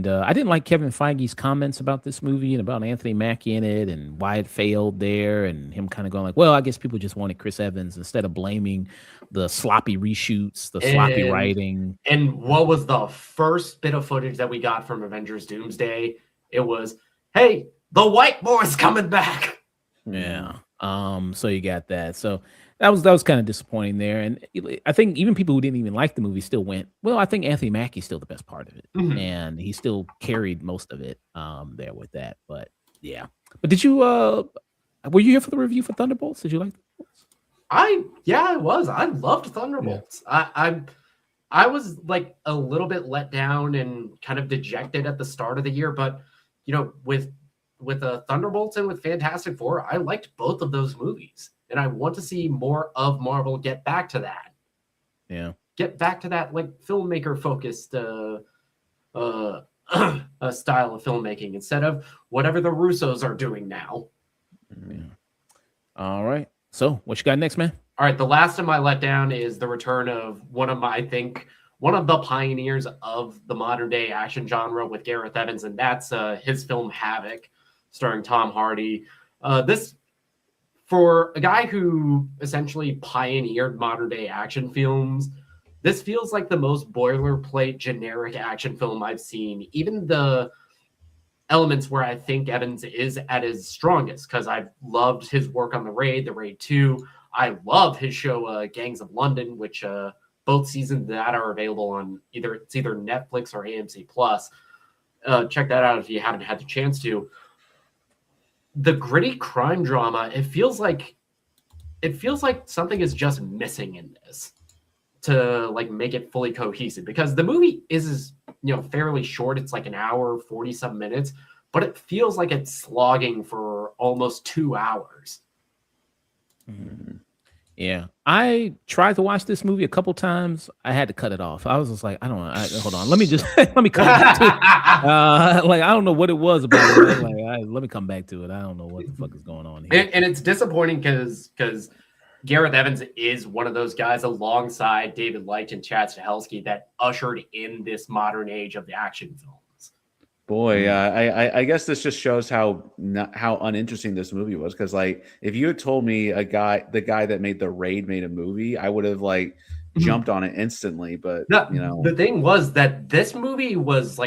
I didn't like Kevin Feige's comments about this movie and about Anthony Mackie in it, and why it failed there, and him kind of going like, "Well, I guess people just wanted Chris Evans," instead of blaming the sloppy reshoots, the sloppy And writing. and what was the first bit of footage that we got from Avengers Doomsday? It was, hey, the white boy's coming back. Yeah. So you got that. So that was kind of disappointing there. And I think even people who didn't even like the movie still went, well, I think Anthony Mackie's still the best part of it. Mhm. And he still carried most of it there with that. But yeah. But did you were you here for the review for Thunderbolts? Did you like Thunderbolts? I was. I loved Thunderbolts. I was like a little bit let down and kind of dejected at the start of the year, but with Thunderbolts and with Fantastic Four, I liked both of those movies, and I want to see more of Marvel get back to that. Yeah. Get back to that like filmmaker focused style of filmmaking instead of whatever the Russos are doing now. Yeah. All right. So what you got next, man? All right, the last of my letdown is the return of one of the pioneers of the modern day action genre with Gareth Evans, and that's his film Havoc, starring Tom Hardy. This, for a guy who essentially pioneered modern day action films, this feels like the most boilerplate generic action film I've seen. Even the elements where I think Evans is at his strongest, because I've loved his work on The Raid 2. I love his show Gangs of London, which both seasons that are available on either Netflix or AMC Plus. Check that out if you haven't had the chance to. The gritty crime drama, it feels like something is just missing in this to like make it fully cohesive, because the movie is fairly short. It's like an hour 40-some minutes, but it feels like it's slogging for almost 2 hours. Mm-hmm. Yeah, I tried to watch this movie a couple times. I had to cut it off. I was just like, hold on. Let me come back to it. Like, I don't know what it was about it. Let me come back to it. I don't know what the fuck is going on here. And it's disappointing because Gareth Evans is one of those guys alongside David Leitch and Chad Stahelski that ushered in this modern age of the action films. Boy, I guess this just shows how uninteresting this movie was. Because like, if you had told me the guy that made The Raid made a movie, I would have like jumped on it instantly. But the thing was that this movie was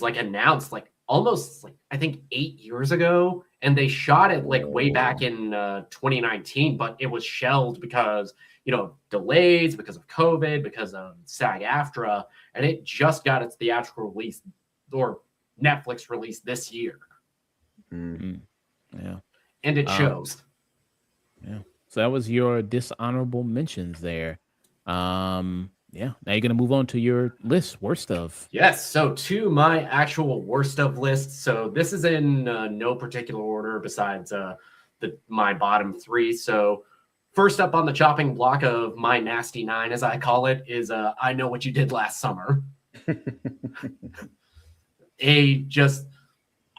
announced like almost like I think 8 years ago, and they shot it like way back in 2019, but it was shelved because delays, because of COVID, because of SAG-AFTRA, and it just got its theatrical release or Netflix release this year. Mm-hmm. Yeah, and it shows. Yeah, so that was your dishonorable mentions there. Yeah, now you're gonna move on to your list, worst of. Yes, so to my actual worst of list. So this is in no particular order besides my bottom three. So first up on the chopping block of my nasty nine, as I call it, is I Know What You Did Last Summer. A just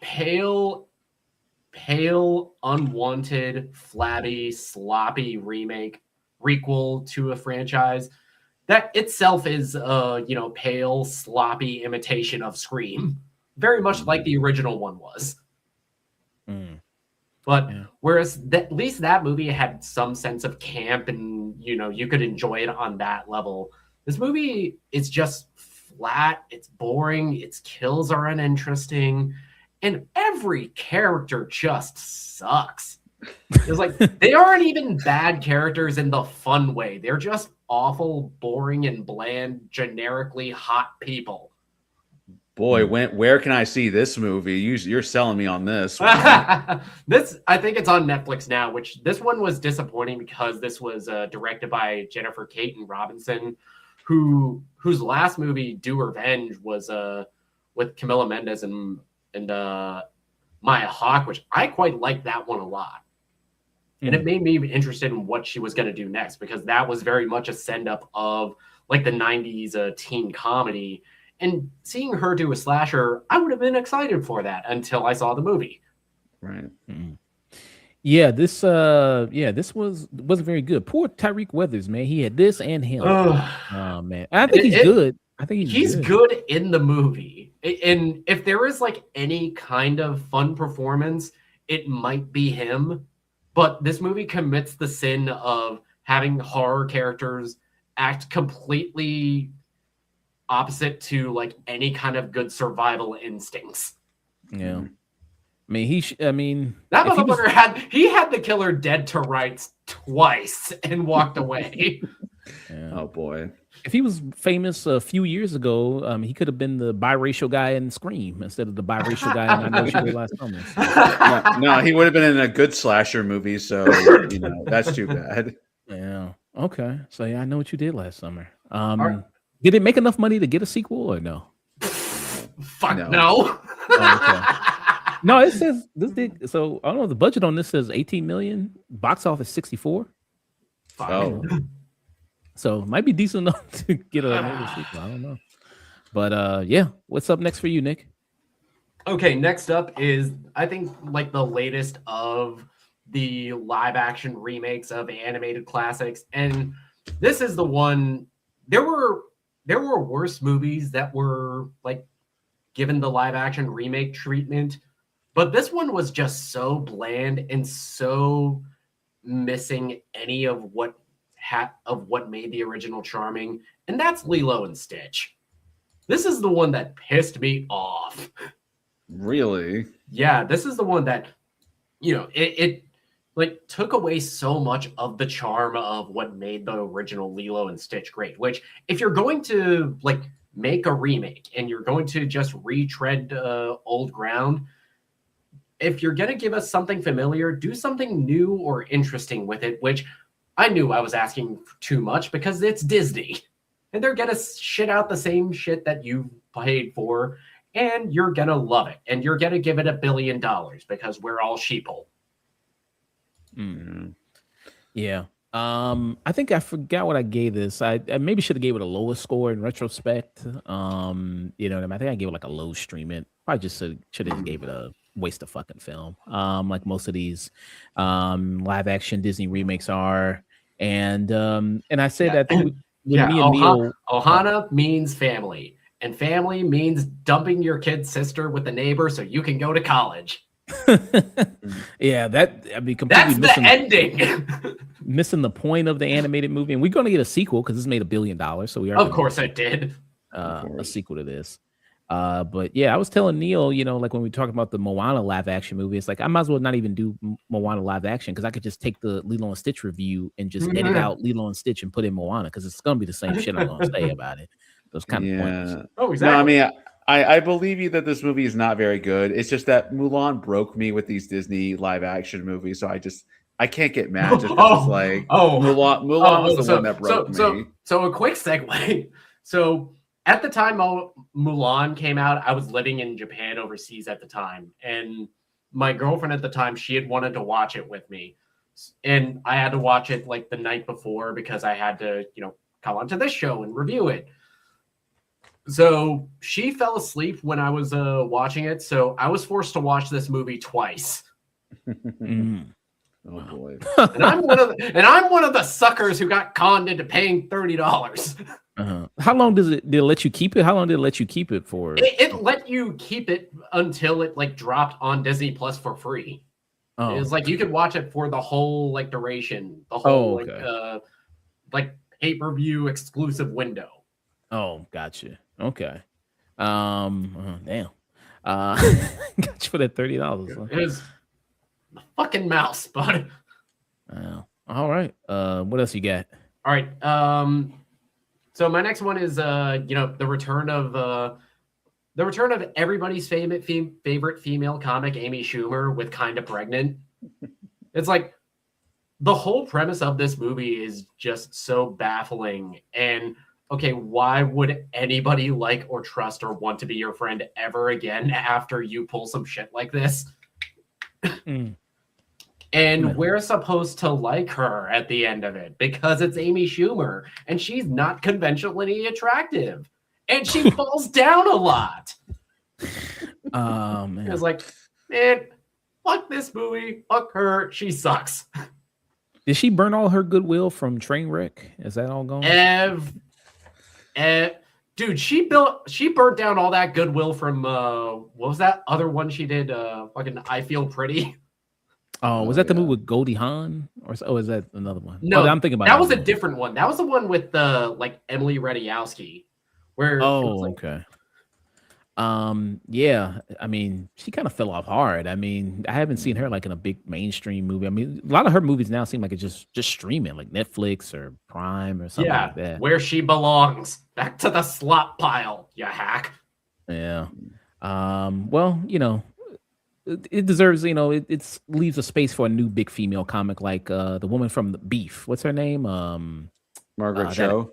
pale, unwanted, flabby, sloppy requel to a franchise that itself is pale, sloppy imitation of Scream, very much like the original one was. But whereas at least that movie had some sense of camp and you could enjoy it on that level, this movie is just flat, it's boring, its kills are uninteresting, and every character just sucks. It's like they aren't even bad characters in the fun way. They're just awful, boring, and bland, generically hot people. Boy, where can I see this movie? You're selling me on this. This, I think it's on Netflix now, which this one was disappointing because this was directed by Jennifer Caton Robinson, whose last movie, Do Revenge, was with Camila Mendes and Maya Hawke, which I quite liked that one a lot. And it made me interested in what she was going to do next, because that was very much a send-up of like the 90s teen comedy. And seeing her do a slasher, I would have been excited for that until I saw the movie. Right. Mm-hmm. This wasn't very good. Poor Tyreek Weathers, man. He had this and him. Ugh. Oh man. I think he's good. I think He's good in the movie. And if there is like any kind of fun performance, it might be him. But this movie commits the sin of having horror characters act completely opposite to like any kind of good survival instincts. Yeah. I mean, That if he was- motherfucker had the killer dead to rights twice and walked away. yeah. Oh boy. If he was famous a few years ago, he could have been the biracial guy in Scream instead of the biracial guy in I Know What You Did Last Summer. So, No, he would have been in a good slasher movie, so that's too bad. yeah. Okay. So yeah, I Know What You Did Last Summer. right. Did it make enough money to get a sequel or no? Fuck No. no. Oh, No, it says this did. So I don't know. The budget on this says 18 million. Box office 64. Fuck. Oh, So it might be decent enough to get another sequel. I don't know. But yeah, what's up next for you, Nick? Okay, next up is I think like the latest of the live action remakes of animated classics, and this is the one. There were worse movies that were like given the live action remake treatment, but this one was just so bland and so missing any of what made the original charming, and that's Lilo and Stitch. This is the one that pissed me off. really? Yeah, this is the one that, it like took away so much of the charm of what made the original Lilo and Stitch great. Which, if you're going to like make a remake and you're going to just retread old ground, if you're gonna give us something familiar, do something new or interesting with it. Which I knew I was asking for too much because it's Disney, and they're gonna shit out the same shit that you paid for. And you're gonna love it, and you're gonna give it $1 billion because we're all sheeple. Mm. Yeah. I think I forgot what I gave this. I maybe should have gave it a lower score in retrospect. You know what I mean? I think I gave it like a low stream it. Probably just should have gave it a waste of fucking film. Like most of these live action Disney remakes are. And I said that when me and Neil Ohana means family, and family means dumping your kid's sister with the neighbor so you can go to college. yeah, completely That's the ending. missing the point of the animated movie. And we're going to get a sequel because this made $1 billion. So we are. Of course it did. A sequel to this. But yeah, I was telling Neil, like when we talk about the Moana live action movie, it's like I might as well not even do Moana live action because I could just take the Lilo and Stitch review and just edit out Lilo and Stitch and put in Moana because it's going to be the same shit I'm going to say about it. Those kind of points. Oh, exactly. No, I mean, I believe you that this movie is not very good. It's just that Mulan broke me with these Disney live action movies, so I can't get mad just because it's like Mulan was the one that broke me. So a quick segue. So at the time Mulan came out, I was living in Japan overseas at the time, and my girlfriend at the time, she had wanted to watch it with me, and I had to watch it like the night before because I had to, come onto this show and review it. So she fell asleep when I was watching it, so I was forced to watch this movie twice. Oh boy! And I'm one of the suckers who got conned into paying $30. How long did it let you keep it? How long did it let you keep it for? It let you keep it until it like dropped on Disney Plus for free. Oh. It was like you could watch it for the whole like duration, the whole like pay-per-view exclusive window. Oh, gotcha. Okay. Damn. Got you for that $30. It was the fucking mouse, bud. All right. What else you got? All right. So my next one is the return of everybody's favorite female comic, Amy Schumer, with Kinda Pregnant. It's like the whole premise of this movie is just so baffling. And okay, why would anybody like or trust or want to be your friend ever again after you pull some shit like this? And we're supposed to like her at the end of it because it's Amy Schumer and she's not conventionally attractive and she falls down a lot. Man. It's like, man, fuck this movie, fuck her, she sucks. Did she burn all her goodwill from Trainwreck? Is that all gone? Dude, she burnt down all that goodwill from what was that other one she did? Fucking I Feel Pretty. Oh, was that the movie with Goldie Hawn, or is that another one? No, I'm thinking about that was a different one. That was the one with like Emily Ratajkowski, where okay. Yeah, I mean, she kind of fell off hard. I mean, I haven't seen her like in a big mainstream movie. I mean, a lot of her movies now seem like it's just streaming, like Netflix or Prime or something like that. Where she belongs, back to the slot pile, you hack. Yeah. Well, it deserves, it leaves a space for a new big female comic like the woman from the Beef. What's her name? Margaret Cho?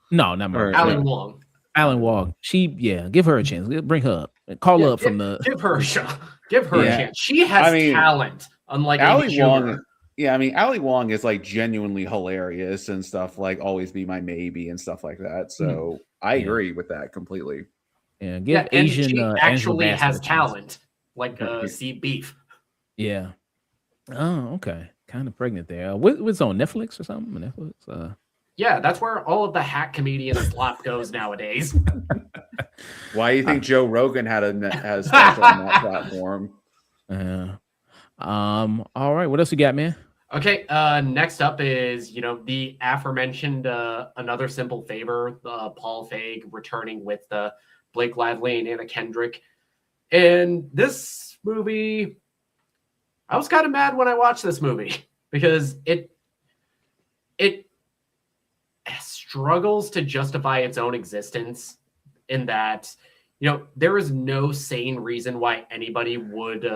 No, not Margaret. Alan Wong. Alan Wong. Give her a chance. Bring her up. Call her up from the. Give her a shot. Give her a chance. She has talent, unlike Ali Wong. Yeah, I mean, Ali Wong is like genuinely hilarious and stuff like Always Be My Maybe and stuff like that. So I agree with that completely. Yeah, give Asian. She actually has talent, like see Beef. Yeah. Oh, okay. Kind of pregnant there. What's on Netflix or something? Netflix. Yeah, that's where all of the hack comedian slop goes nowadays. Why do you think Joe Rogan had a special on that platform? All right. What else you got, man? Okay. Next up is the aforementioned Another Simple Favor, Paul Feig returning with Blake Lively and Anna Kendrick, and this movie. I was kind of mad when I watched this movie because it struggles to justify its own existence in that, there is no sane reason why anybody would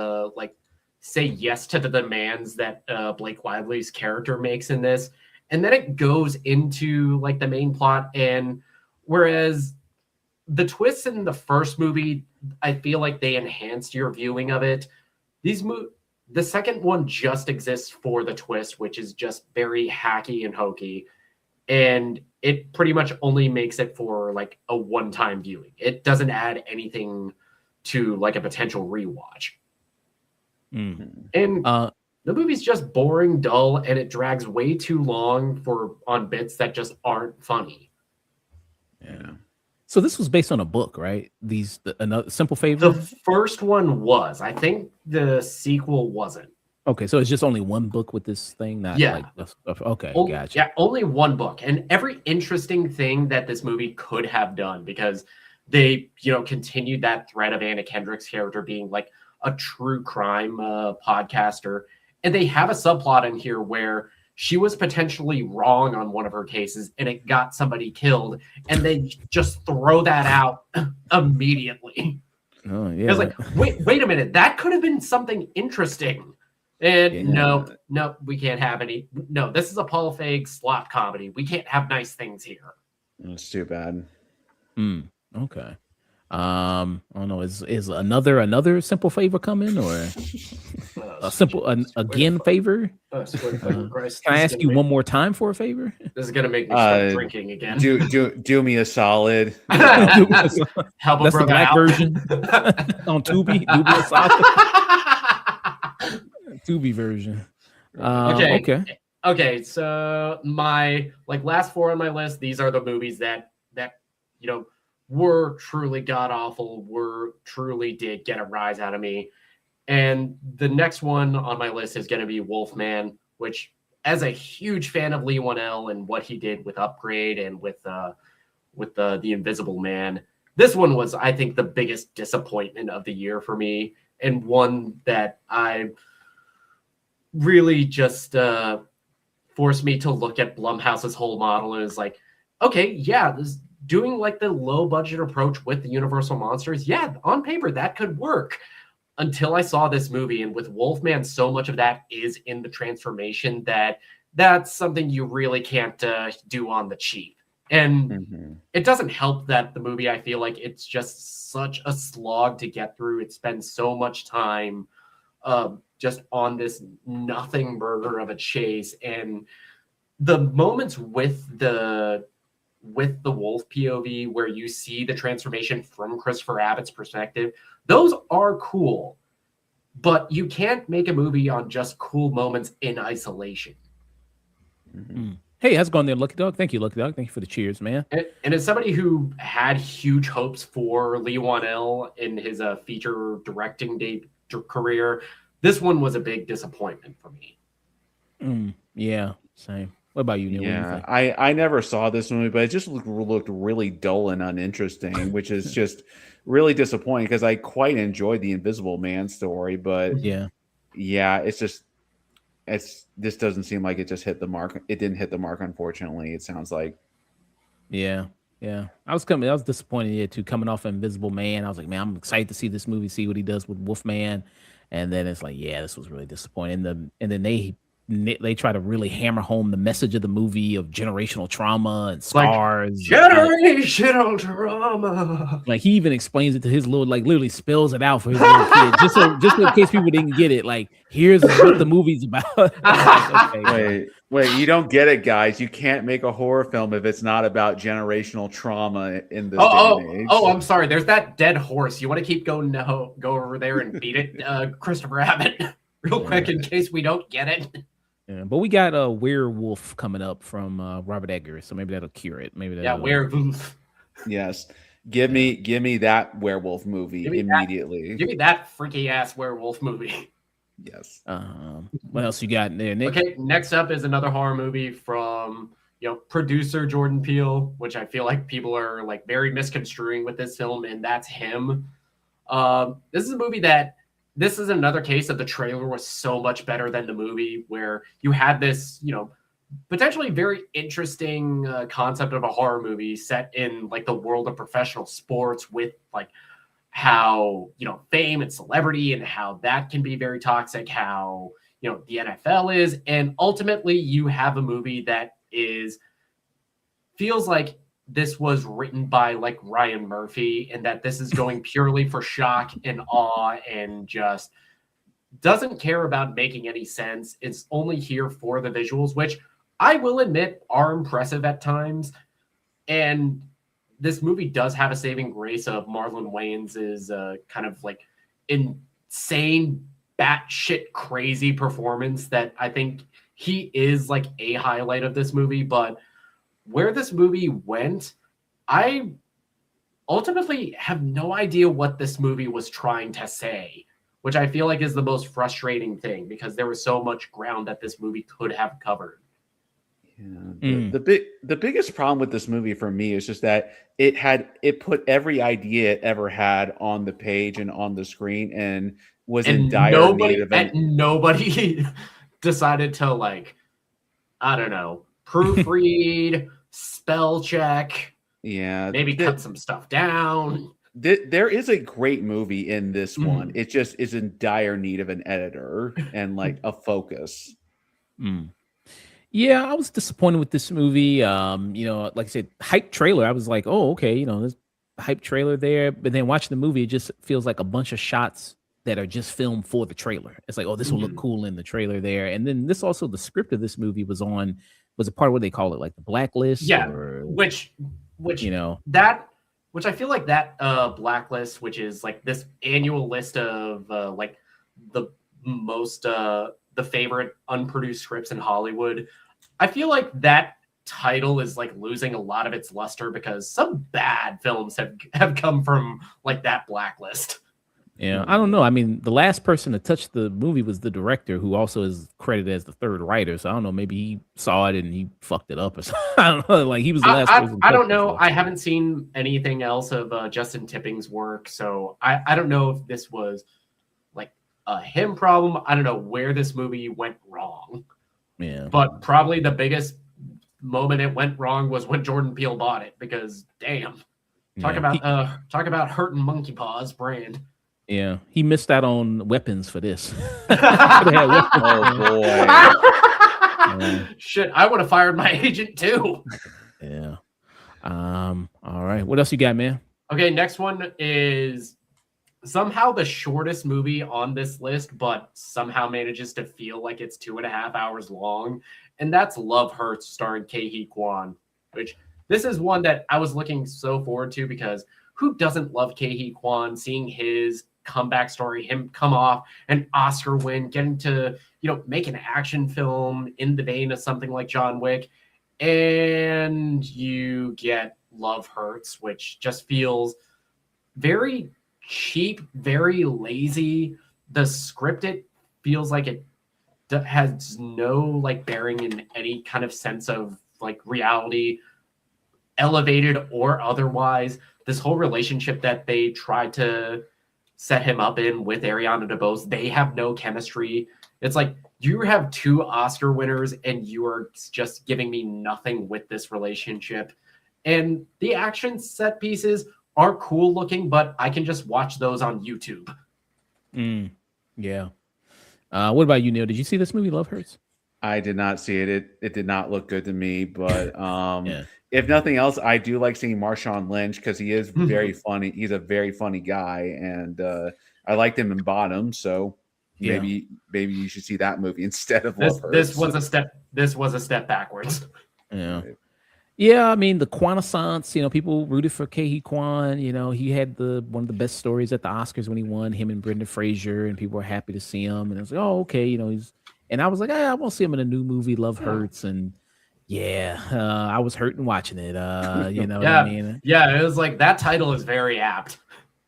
say yes to the demands that Blake Lively's character makes in this. And then it goes into like the main plot. And whereas the twists in the first movie, I feel like they enhanced your viewing of it. The second one just exists for the twist, which is just very hacky and hokey. And it pretty much only makes it for like a one-time viewing. It doesn't add anything to like a potential rewatch. And the movie's just boring, dull, and it drags way too long on bits that just aren't funny. Yeah. So this was based on a book, right? Another Simple Favor. The first one was. I think the sequel wasn't. Okay, so it's just only one book with this thing? Okay, gotcha. Yeah, only one book. And every interesting thing that this movie could have done, because they, continued that thread of Anna Kendrick's character being like a true crime podcaster. And they have a subplot in here where she was potentially wrong on one of her cases and it got somebody killed. And they just throw that out immediately. Oh, yeah. I was like, wait a minute. That could have been something interesting. And no, we can't have any. No, this is a Paul Feig slop comedy. We can't have nice things here. It's too bad. Okay. I don't know. Is another Simple Favor coming, or a simple again favor? Can I ask you one more time for a favor? This is gonna make me start drinking again. Do me a solid. Help a That's brother the black out. version on Tubi. Do me a solid. Tubi version. Okay. So my last four on my list, these are the movies that were truly god awful, truly did get a rise out of me. And the next one on my list is going to be Wolfman, which, as a huge fan of Lee Whannell and what he did with Upgrade and with the Invisible Man, this one was, I think, the biggest disappointment of the year for me, and one that I really just forced me to look at Blumhouse's whole model and is like, okay, yeah, this doing like the low budget approach with the Universal monsters, yeah, on paper that could work. Until I saw this movie, and with Wolfman, so much of that is in the transformation that's something you really can't do on the cheap. And it doesn't help that the movie, I feel like it's just such a slog to get through. It spends so much time just on this nothing burger of a chase, and the moments with the wolf POV where you see the transformation from Christopher Abbott's perspective, those are cool. but you can't make a movie on just cool moments in isolation. Hey, how's it going there, Lucky Dog? Thank you, Lucky Dog. Thank you for the cheers, man. And as somebody who had huge hopes for Lee Wan-il in his feature directing career, this one was a big disappointment for me. Yeah, same. What about you, Neil? What do you Yeah, think? I never saw this movie, but it just looked really dull and uninteresting, which is just really disappointing because I quite enjoyed the Invisible Man story, but Yeah. this doesn't seem like it just hit the mark. It didn't hit the mark, unfortunately. It sounds like. Yeah. I was disappointed here too, coming off Invisible Man. I was like, man, I'm excited to see this movie, see what he does with Wolfman. And then it's like, yeah, this was really disappointing. And then they try to really hammer home the message of the movie of generational trauma and Like, scars. generational trauma. Like he even explains it to his little, like literally spells it out for his little kid, just in case people didn't get it. Like, here's what the movie's about. Like, okay, Wait, you don't get it, guys. You can't make a horror film if it's not about generational trauma in this day and age. I'm sorry. There's that dead horse. You want to keep going? No, go over there and beat it, Christopher Abbott, real quick in case we don't get it. yeah, but we got a werewolf coming up from Robert Eggers, so maybe that'll cure it. Maybe that'll, werewolf. Yes. Give me that werewolf movie immediately. Give me that freaky ass werewolf movie. Yes. What else you got in there, Nick? Okay, next up is another horror movie from producer Jordan Peele, which I feel like people are like very misconstruing with this film, and that's Him. This is a movie this is another case of the trailer was so much better than the movie, where you had this, potentially very interesting concept of a horror movie set in like the world of professional sports with like how, fame and celebrity and how that can be very toxic, how, the NFL is. And ultimately you have a movie that feels like this was written by like Ryan Murphy, and that this is going purely for shock and awe and just doesn't care about making any sense. It's only here for the visuals, which I will admit are impressive at times. And this movie does have a saving grace of Marlon Wayans' kind of like insane, batshit crazy performance that I think he is like a highlight of this movie. But where this movie went, I ultimately have no idea what this movie was trying to say, which I feel like is the most frustrating thing because there was so much ground that this movie could have covered. Yeah, the biggest problem with this movie for me is just that it put every idea it ever had on the page and on the screen and was in dire need of it. Nobody decided to like, I don't know, proofread, spell check, maybe cut some stuff down. There is a great movie in this one. It just is in dire need of an editor and like a focus. Yeah, I was disappointed with this movie. Like I said, hype trailer. I was like, oh, okay, there's a hype trailer there. But then watching the movie, it just feels like a bunch of shots that are just filmed for the trailer. It's like, oh, this will look cool in the trailer there. And then the script of this movie was a part of what they call it, like the blacklist. Yeah, which I feel like that blacklist, which is like this annual list of like the most the favorite unproduced scripts in Hollywood. I feel like that title is like losing a lot of its luster because some bad films have come from like that blacklist. Yeah, I don't know. I mean, the last person to touch the movie was the director, who also is credited as the third writer. So I don't know. Maybe he saw it and he fucked it up or something. I don't know. Like he was the last person. I don't know. I haven't seen anything else of Justin Tipping's work, so I don't know if this was like a him problem. I don't know where this movie went wrong. Yeah, but probably the biggest moment it went wrong was when Jordan Peele bought it, because damn, talk about hurting Monkey Paws brand. Yeah, he missed out on weapons for this. Oh boy! Shit, I would have fired my agent too. Yeah. All right. What else you got, man? Okay, next one is somehow the shortest movie on this list, but somehow manages to feel like it's 2.5 hours long, and that's Love Hurts, starring Ke Quan. Which this is one that I was looking so forward to because who doesn't love Ke Quan? Seeing his comeback story, him come off an Oscar win, getting to, make an action film in the vein of something like John Wick. And you get Love Hurts, which just feels very cheap, very lazy. The script, it feels like it has no like bearing in any kind of sense of like reality, elevated or otherwise. This whole relationship that they tried to set him up in with Ariana DeBose, they have no chemistry. It's like you have 2 Oscar winners and you are just giving me nothing with this relationship. And the action set pieces are cool looking, but I can just watch those on YouTube. Yeah. What about you, Neil? Did you see this movie, Love Hurts? I did not see it. It did not look good to me, but if nothing else, I do like seeing Marshawn Lynch because he is very funny. He's a very funny guy, and I liked him in Bottom, so maybe you should see that movie instead of Love Hurts. This was a step backwards. Yeah. Yeah, I mean the Quintessence, people rooted for Ke Quan. He had one of the best stories at the Oscars when he won, him and Brendan Fraser, and people were happy to see him. And I was like, oh, okay, and I was like, I won't see him in a new movie, Love Hurts, and I was hurting watching it. What I mean? Yeah, it was like that title is very apt.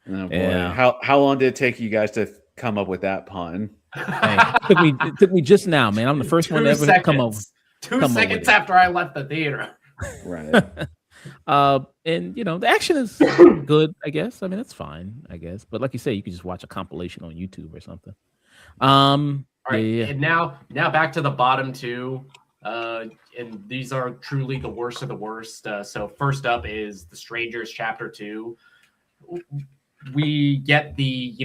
Oh boy. Yeah. How long did it take you guys to come up with that pun? Hey, it took me just now, man. I'm the first one to ever come up. 2 seconds after I left the theater. Right. And the action is good, I guess. I mean, it's fine, I guess. But like you say, you could just watch a compilation on YouTube or something. All right. Yeah. And now back to the bottom 2. And these are truly the worst of the worst. So first up is The Strangers Chapter 2. We get the,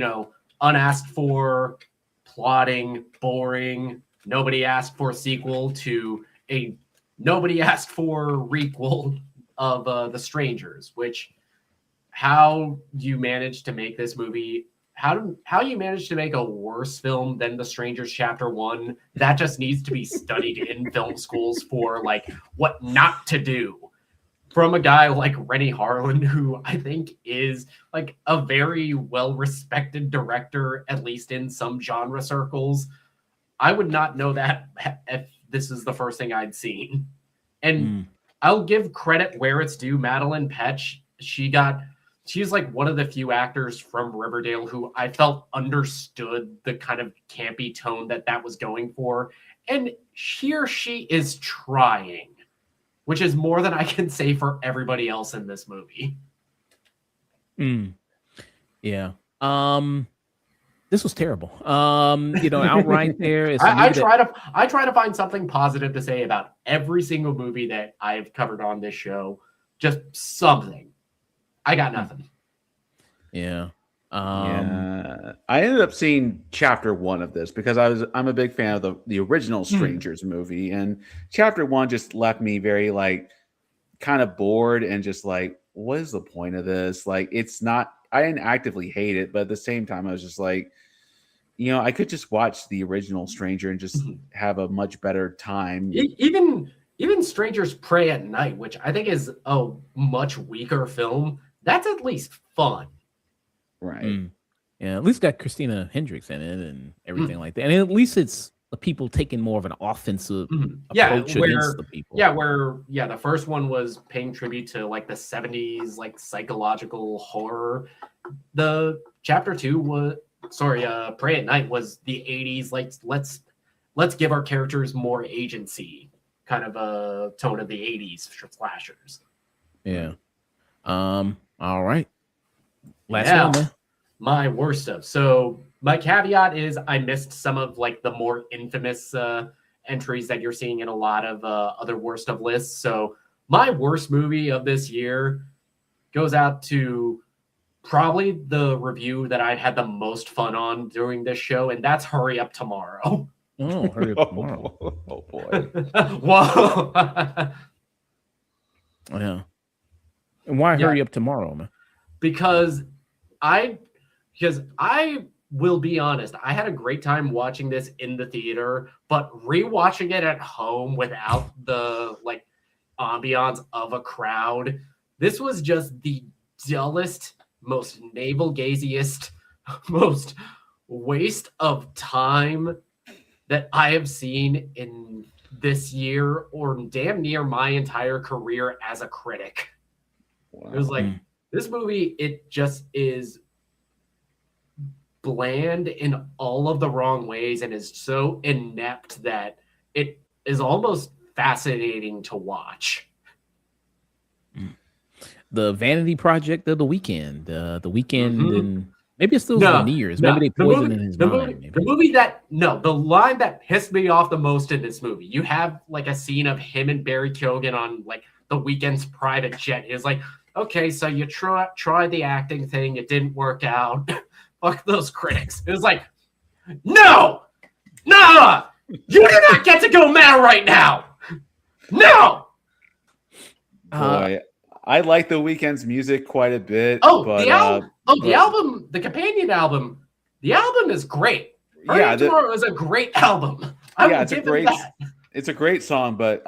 unasked for, plotting, boring, nobody asked for sequel to a nobody asked for requel of The Strangers, which how you managed to make this movie, how you managed to make a worse film than The Strangers Chapter 1, that just needs to be studied in film schools for like what not to do. From a guy like Renny Harlin, who I think is like a very well-respected director, at least in some genre circles. I would not know that if this is the first thing I'd seen. And I'll give credit where it's due. Madeline Petch, she's like one of the few actors from Riverdale who I felt understood the kind of campy tone that was going for. And she is trying, which is more than I can say for everybody else in this movie. Yeah. This was terrible. Outright there. I try to find something positive to say about every single movie that I've covered on this show. Just something. I got nothing. Yeah. I ended up seeing Chapter 1 of this because I'm a big fan of the original Strangers movie, and Chapter 1 just left me very like kind of bored and just like, what is the point of this? Like, it's not. I didn't actively hate it, but at the same time, I was just like, I could just watch the original Stranger and just have a much better time. Even Strangers Prey at Night, which I think is a much weaker film, that's at least fun. Right. Yeah, at least got Christina Hendricks in it and everything like that. And at least it's the people taking more of an offensive approach against the people. Yeah, the first one was paying tribute to like the 70s, like psychological horror. The Chapter 2 was Prey at Night was the 80s. Like let's give our characters more agency, kind of a tone of the 80s slashers. Yeah. All right. Last one, man. My worst stuff. So my caveat is I missed some of like the more infamous entries that you're seeing in a lot of other worst of lists. So my worst movie of this year goes out to probably the review that I had the most fun on during this show, and that's Hurry Up Tomorrow. Oh, Hurry Up Tomorrow. Oh boy. Whoa. Yeah. And why Hurry Up Tomorrow, man? Because I will be honest, I had a great time watching this in the theater, but rewatching it at home without the like ambiance of a crowd, this was just the dullest, most navel-gaziest most waste of time that I have seen in this year or damn near my entire career as a critic. Wow. It was like this movie, it just is bland in all of the wrong ways and is so inept that it is almost fascinating to watch. The vanity project of the weekend. The weekend, and maybe it's still veneers. No, Maybe they poisoned in his mind. The line that pissed me off the most in this movie. You have like a scene of him and Barry Keoghan on like the weekend's private jet. It's like, okay, so you try the acting thing, it didn't work out. Fuck those critics. It was like, no, you do not get to go mad right now. No. Boy, I like The Weeknd's music quite a bit. The album, the companion album, the album is great. Burning Tomorrow is a great album. It's a great song, but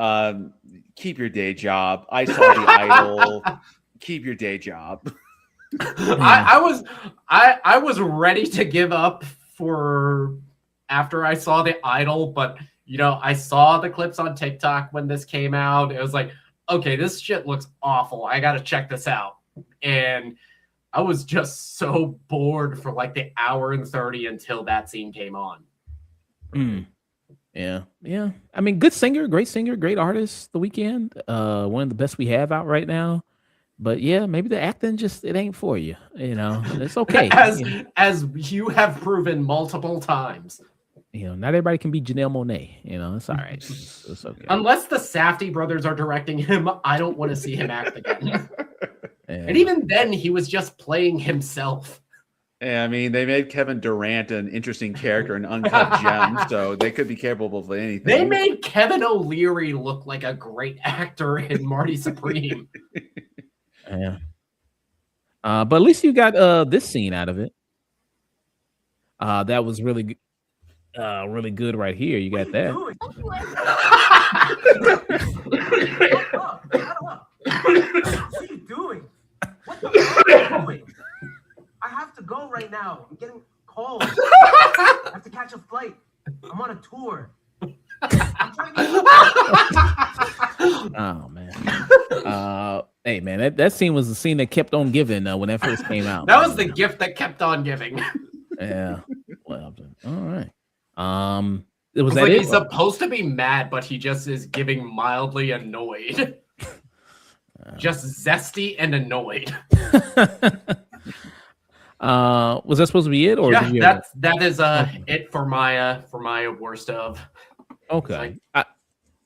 keep your day job. I saw The Idol. Keep your day job. I was ready to give up after I saw The Idol, but I saw the clips on TikTok when this came out. It was like, okay, this shit looks awful. I got to check this out. And I was just so bored for like the hour and 30 until that scene came on. Yeah. I mean, good singer, great artist, The Weeknd. One of the best we have out right now. But yeah, maybe the acting it ain't for you. It's okay. As you have proven multiple times. Not everybody can be Janelle Monáe. It's all right. It's okay. Unless the Safdie brothers are directing him, I don't want to see him act again. And even then, he was just playing himself. Yeah, I mean, they made Kevin Durant an interesting character, an uncut gem, so they could be capable of anything. They made Kevin O'Leary look like a great actor in Marty Supreme. Yeah. But at least you got this scene out of it. That was really good. Really good right here. You got that. What are you doing? What the fuck are you doing? I have to go right now. I'm getting cold. I have to catch a flight. I'm on a tour. I'm trying to get... Oh man. Hey man, that scene was the scene that kept on giving when that first came out. That was the gift that kept on giving. Yeah. Well, all right. He's supposed to be mad, but he just is giving mildly annoyed. Just zesty and annoyed. Was that supposed to be it, or that is it for my worst of. Okay.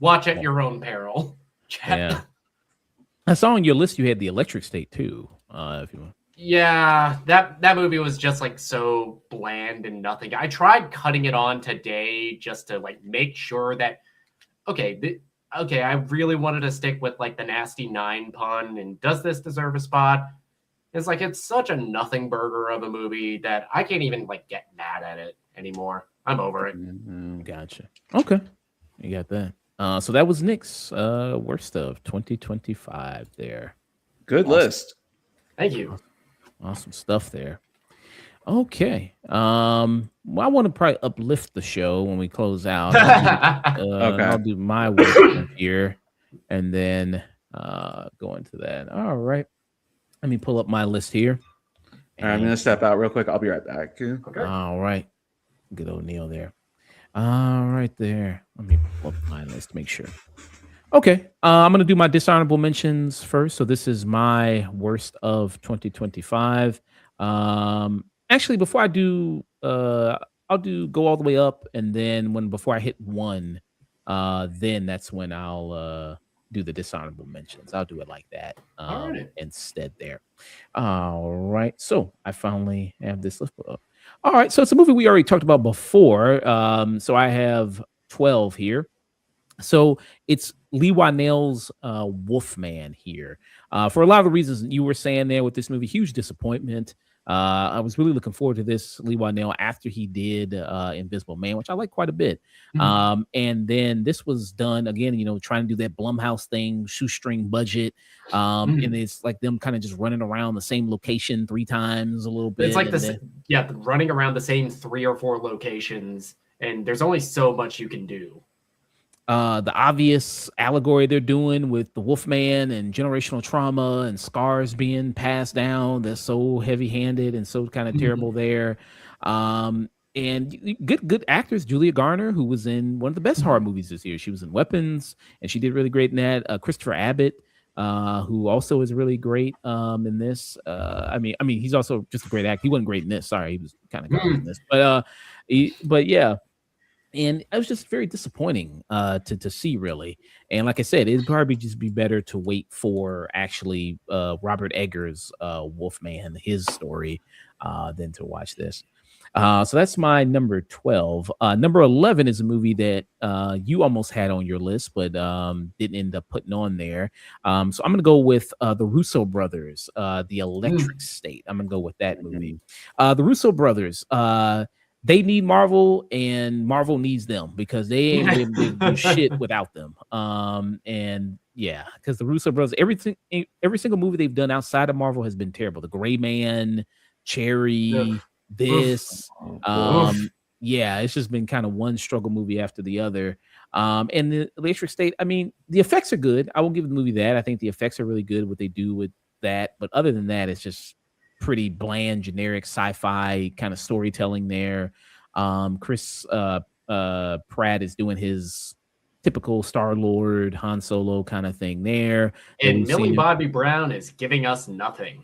Watch at your own peril. Yeah. I saw on your list you had The Electric State too. If you want. Yeah, that movie was just like so bland and nothing. I tried cutting it on today just to like make sure that I really wanted to stick with like the Nasty Nine pun and does this deserve a spot? It's like it's such a nothing burger of a movie that I can't even like get mad at it anymore. I'm over it. Mm-hmm. Gotcha. Okay, you got that. So that was Nick's worst of 2025 there. Good list. Thank you. Awesome stuff there. Okay. Well, I want to probably uplift the show when we close out. Okay. I'll do my worst here and then go into that. All right. Let me pull up my list here. All right, I'm going to step out real quick. I'll be right back. Okay. All right. Good old Neil there. All right there. Let me pull up my list to make sure. Okay. I'm going to do my dishonorable mentions first. So this is my worst of 2025. Actually, before I do, I'll go all the way up. And then before I hit 1, then that's when I'll do the dishonorable mentions. I'll do it like that instead there. All right. So I finally have this list put up. All right. So it's a movie we already talked about before. So I have 12 here. So it's Lee Whannell's Wolfman here. For a lot of the reasons you were saying there with this movie, huge disappointment. I was really looking forward to this Lee Whannell after he did Invisible Man, which I like quite a bit. Mhm. And then this was done again, trying to do that Blumhouse thing, shoestring budget. And it's like them kind of just running around the same location 3 times a little bit. It's like and this, then- yeah, running around the same 3 or 4 locations, and there's only so much you can do. The obvious allegory they're doing with the Wolfman and generational trauma and scars being passed down. That's so heavy-handed and so kind of terrible there. And good actors. Julia Garner, who was in one of the best horror movies this year. She was in Weapons, and she did really great in that. Christopher Abbott, who also is really great in this. I mean, he's also just a great actor. He wasn't great in this. Sorry, he was kind of garbage in this. But yeah. And it was just very disappointing to see, really. And like I said, it'd probably just be better to wait for actually Robert Eggers' Wolfman, his story, than to watch this. So that's my number 12. Number 11 is a movie that you almost had on your list, but didn't end up putting on there. So I'm going to go with the Russo brothers, The Electric State. I'm going to go with that movie. The Russo brothers, they need Marvel and Marvel needs them because they ain't been able to do shit without them. And yeah, because the Russo brothers, every single movie they've done outside of Marvel has been terrible. The Gray Man, Cherry, this, yeah, it's just been kind of one struggle movie after the other. And the Electric State, I mean, the effects are good. I will give the movie that. I think the effects are really good, what they do with that. But other than that, it's just pretty bland, generic sci-fi kind of storytelling there. Chris Pratt is doing his typical Star-Lord, Han Solo kind of thing there. And Millie Bobby Brown is giving us nothing.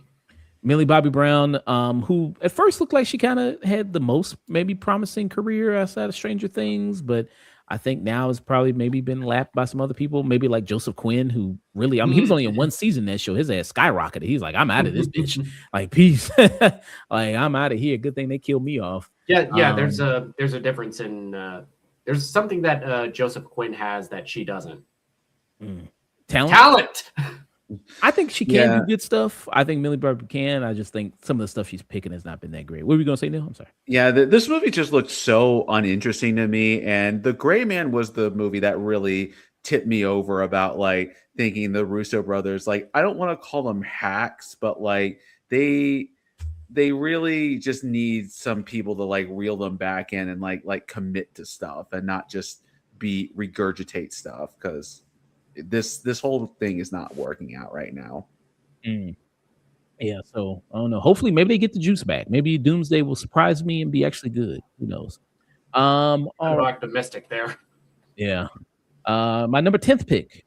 Millie Bobby Brown, who at first looked like she kind of had the most maybe promising career outside of Stranger Things, but I think now has probably maybe been lapped by some other people, maybe like Joseph Quinn, who really, he was only in one season that show. His ass skyrocketed. He's like, I'm out of this bitch. Like, peace. Like, I'm out of here. Good thing they killed me off. Yeah. There's a difference in there's something that Joseph Quinn has that she doesn't. Talent. I think she can do good stuff. I think Millie Bobby can. I just think some of the stuff she's picking has not been that great. What were we gonna say, Neil? I'm sorry. Yeah, this movie just looked so uninteresting to me, and The Gray Man was the movie that really tipped me over about like thinking the Russo brothers. Like, I don't want to call them hacks, but like they really just need some people to like reel them back in and like commit to stuff and not just be regurgitate stuff because this whole thing is not working out right now. Yeah, so I don't know. Hopefully, maybe they get the juice back. Maybe Doomsday will surprise me and be actually good. Who knows? I'm optimistic there. Yeah. My number 10th pick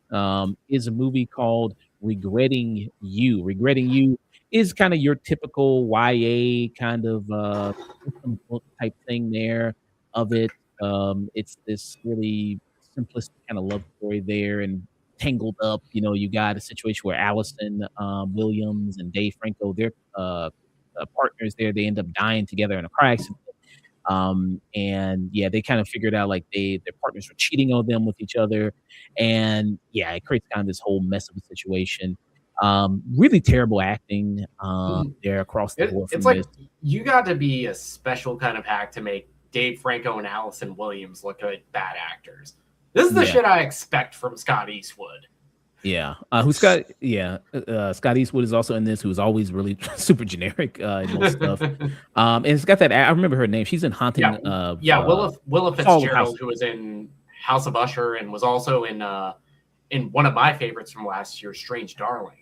is a movie called Regretting You. Regretting You is kind of your typical YA kind of book type thing there of it. It's this really simplistic kind of love story there and tangled up. You got a situation where Allison Williams and Dave Franco, they're partners there. They end up dying together in a car accident. And yeah, they kind of figured out like their partners were cheating on them with each other. And yeah, it creates kind of this whole mess of a situation. Really terrible acting there across the board. It's like you got to be a special kind of hack to make Dave Franco and Allison Williams look like bad actors. This is the shit I expect from Scott Eastwood. Yeah. Scott Eastwood is also in this, who's always really super generic in most stuff. And it's got that, I remember her name. She's in Haunting. Willa Fitzgerald, who was in House of Usher and was also in one of my favorites from last year, Strange Darling.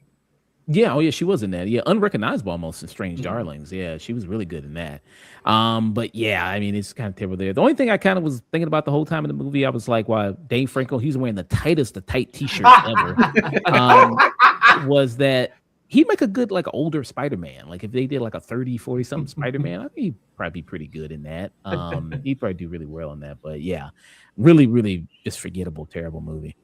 Yeah, oh yeah, she was in that. Yeah, unrecognizable almost in Strange Darlings. Yeah, she was really good in that. But yeah, I mean, it's kind of terrible there. The only thing I kind of was thinking about the whole time in the movie, I was like, wow, Dave Franco, he's wearing the tight t-shirts ever. Was that he'd make a good like older Spider-Man. Like if they did like a 30, 40 something Spider-Man, I think he'd probably be pretty good in that. He'd probably do really well in that. But yeah, really, really just forgettable, terrible movie.